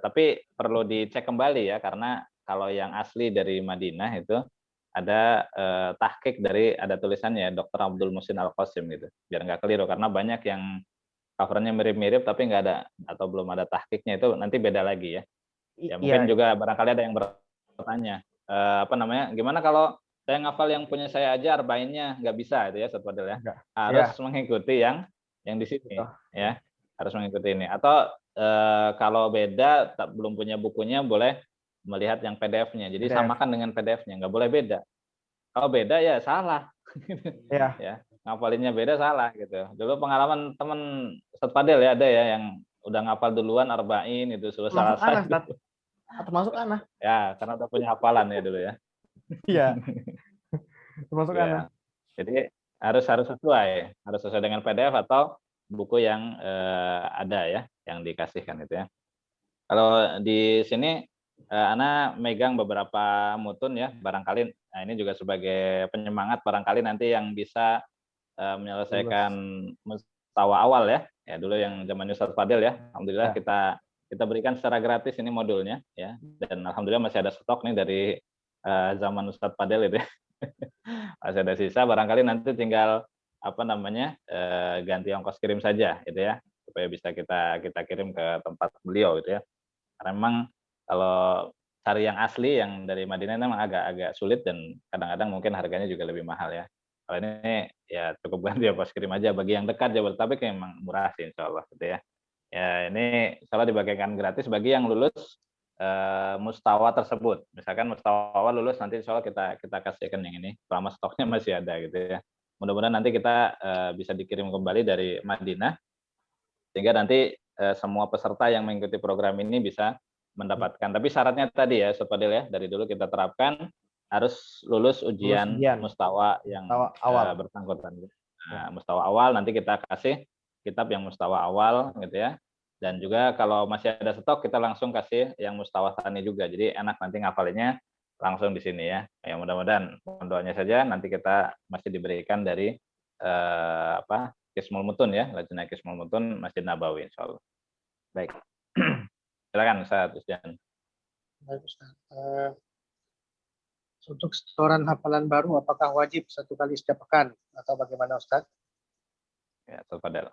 tapi perlu dicek kembali ya, karena kalau yang asli dari Madinah itu ada tahqiq dari, ada tulisannya Dr. Abdul Muhsin Al-Qasim gitu, biar nggak keliru, karena banyak yang covernya mirip-mirip tapi nggak ada atau belum ada tahqiqnya, itu nanti beda lagi ya. Ya mungkin Iya, juga barangkali ada yang bertanya, apa namanya, gimana kalau saya ngafal yang punya saya aja arba'innya nggak bisa itu ya Ustadz Fadil ya, enggak. harus Iya, mengikuti yang di sini betul. ya, harus mengikuti ini. Atau kalau beda belum punya bukunya, boleh melihat yang PDF-nya. Jadi PDF. samakan dengan PDF-nya, nggak boleh beda. Kalau beda ya salah. Iya. Ya, ngapalinnya beda salah gitu. Dulu pengalaman teman Ustadz Fadil ya, ada ya yang udah ngapal duluan arba'in itu Termasuk selesai Ana, itu. Ustaz. Termasuk Ana. Ya, karena udah punya hafalan ya dulu ya. Iya, termasuk Ana. Ya. Jadi harus sesuai dengan PDF atau buku yang ada ya, yang dikasihkan itu ya. Kalau di sini Ana megang beberapa mutun ya, barangkali nah ini juga sebagai penyemangat, barangkali nanti yang bisa menyelesaikan mustawa awal ya. Ya dulu yang zaman Ustadz Fadil ya. Alhamdulillah Ya. kita berikan secara gratis ini modulnya ya. Dan alhamdulillah masih ada stok nih dari zaman Ustadz Fadil itu ya. Masih ada sisa, barangkali nanti tinggal apa namanya ganti ongkos kirim saja gitu ya, supaya bisa kita kirim ke tempat beliau gitu ya. Karena memang kalau cari yang asli yang dari Madinah memang agak sulit, dan kadang-kadang mungkin harganya juga lebih mahal ya. Kalau ini ya cukup ganti ongkos kirim aja, bagi yang dekat Jabodetabek memang murah sih insya Allah gitu ya. Ya ini insya Allah dibagikan gratis bagi yang lulus mustawa tersebut. Misalkan mustawa awal lulus, nanti insya Allah kita kasihkan yang ini selama stoknya masih ada gitu ya. Mudah-mudahan nanti kita bisa dikirim kembali dari Madinah, sehingga nanti semua peserta yang mengikuti program ini bisa mendapatkan. Tapi syaratnya tadi ya, Ustadz Fadil ya, dari dulu kita terapkan harus lulus ujian mustawa yang awal. bersangkutan. Nah, mustawa awal nanti kita kasih kitab yang mustawa awal gitu ya. Dan juga kalau masih ada stok, kita langsung kasih yang mustawa tsani juga. Jadi enak nanti ngafalinnya langsung di sini ya. Ya mudah-mudahan, doanya saja nanti kita masih diberikan dari Kismul Mutun ya, Lajnah Kismul Mutun Masjid Nabawi insyaallah. Baik. Silakan Ustaz Usjan. Baik, Ustaz. Untuk setoran hafalan baru, apakah wajib 1 kali setiap pekan atau bagaimana Ustaz? Ya, Ustaz Fadil.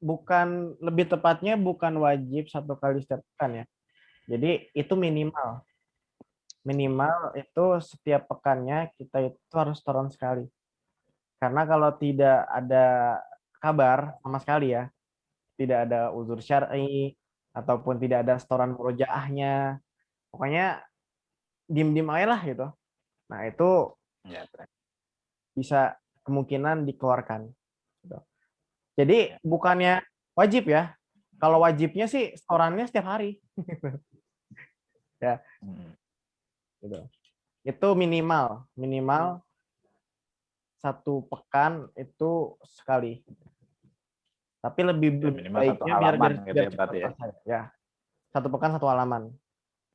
Bukan, lebih tepatnya bukan wajib 1 kali setiap pekan ya. Jadi itu minimal. Minimal itu setiap pekannya kita itu harus setoran sekali. Karena kalau tidak ada kabar sama sekali ya, tidak ada uzur syar'i ataupun tidak ada setoran murojaahnya, pokoknya diem-diem aja lah gitu. Nah itu Ya, bisa kemungkinan dikeluarkan. Jadi bukannya wajib ya. Kalau wajibnya sih setorannya setiap hari. Ya. Gitu. Itu minimal 1 pekan itu sekali. Tapi lebih minimal 1 baiknya halaman biar gitu ya cepat berarti ya. selesai. Ya. 1 pekan 1 halaman.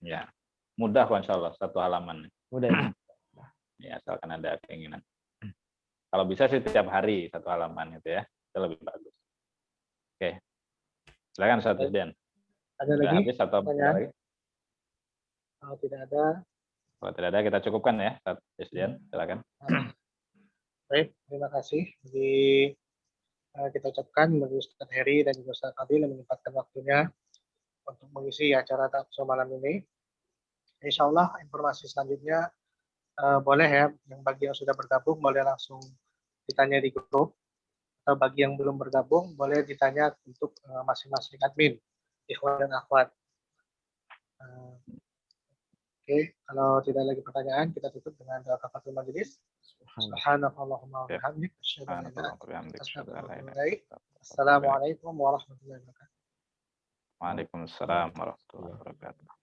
Ya. Mudah kok insyaallah 1 halaman. Mudah ya. Ya, asalkan ada keinginan. Kalau bisa sih tiap hari 1 halaman gitu ya. Itu lebih bagus. Oke. Silakan Ustaz Usjan. Ada Sudah lagi? habis atau ada lagi? Kalau tidak ada, Kalau tidak ada kita cukupkan ya, Ustaz Usjan. Silakan. baik, terima kasih. Jadi kita ucapkan bagi Ustaz Heri dan juga Ustaz Fadil yang menyempatkan waktunya untuk mengisi acara talkshow malam ini. Insya Allah informasi selanjutnya boleh ya, yang bagi yang sudah bergabung boleh langsung ditanya di grup, atau bagi yang belum bergabung boleh ditanya untuk masing-masing admin, ikhwan dan akhwat. Oke, kalau tidak lagi pertanyaan, kita tutup dengan doa kafaratul majelis. Subhanallahumma wa bihamdik, asyhadu an la ilaha illa anta, astaghfiruka wa atubu ilaik. Assalamualaikum warahmatullahi wabarakatuh. Waalaikumsalam warahmatullahi wabarakatuh.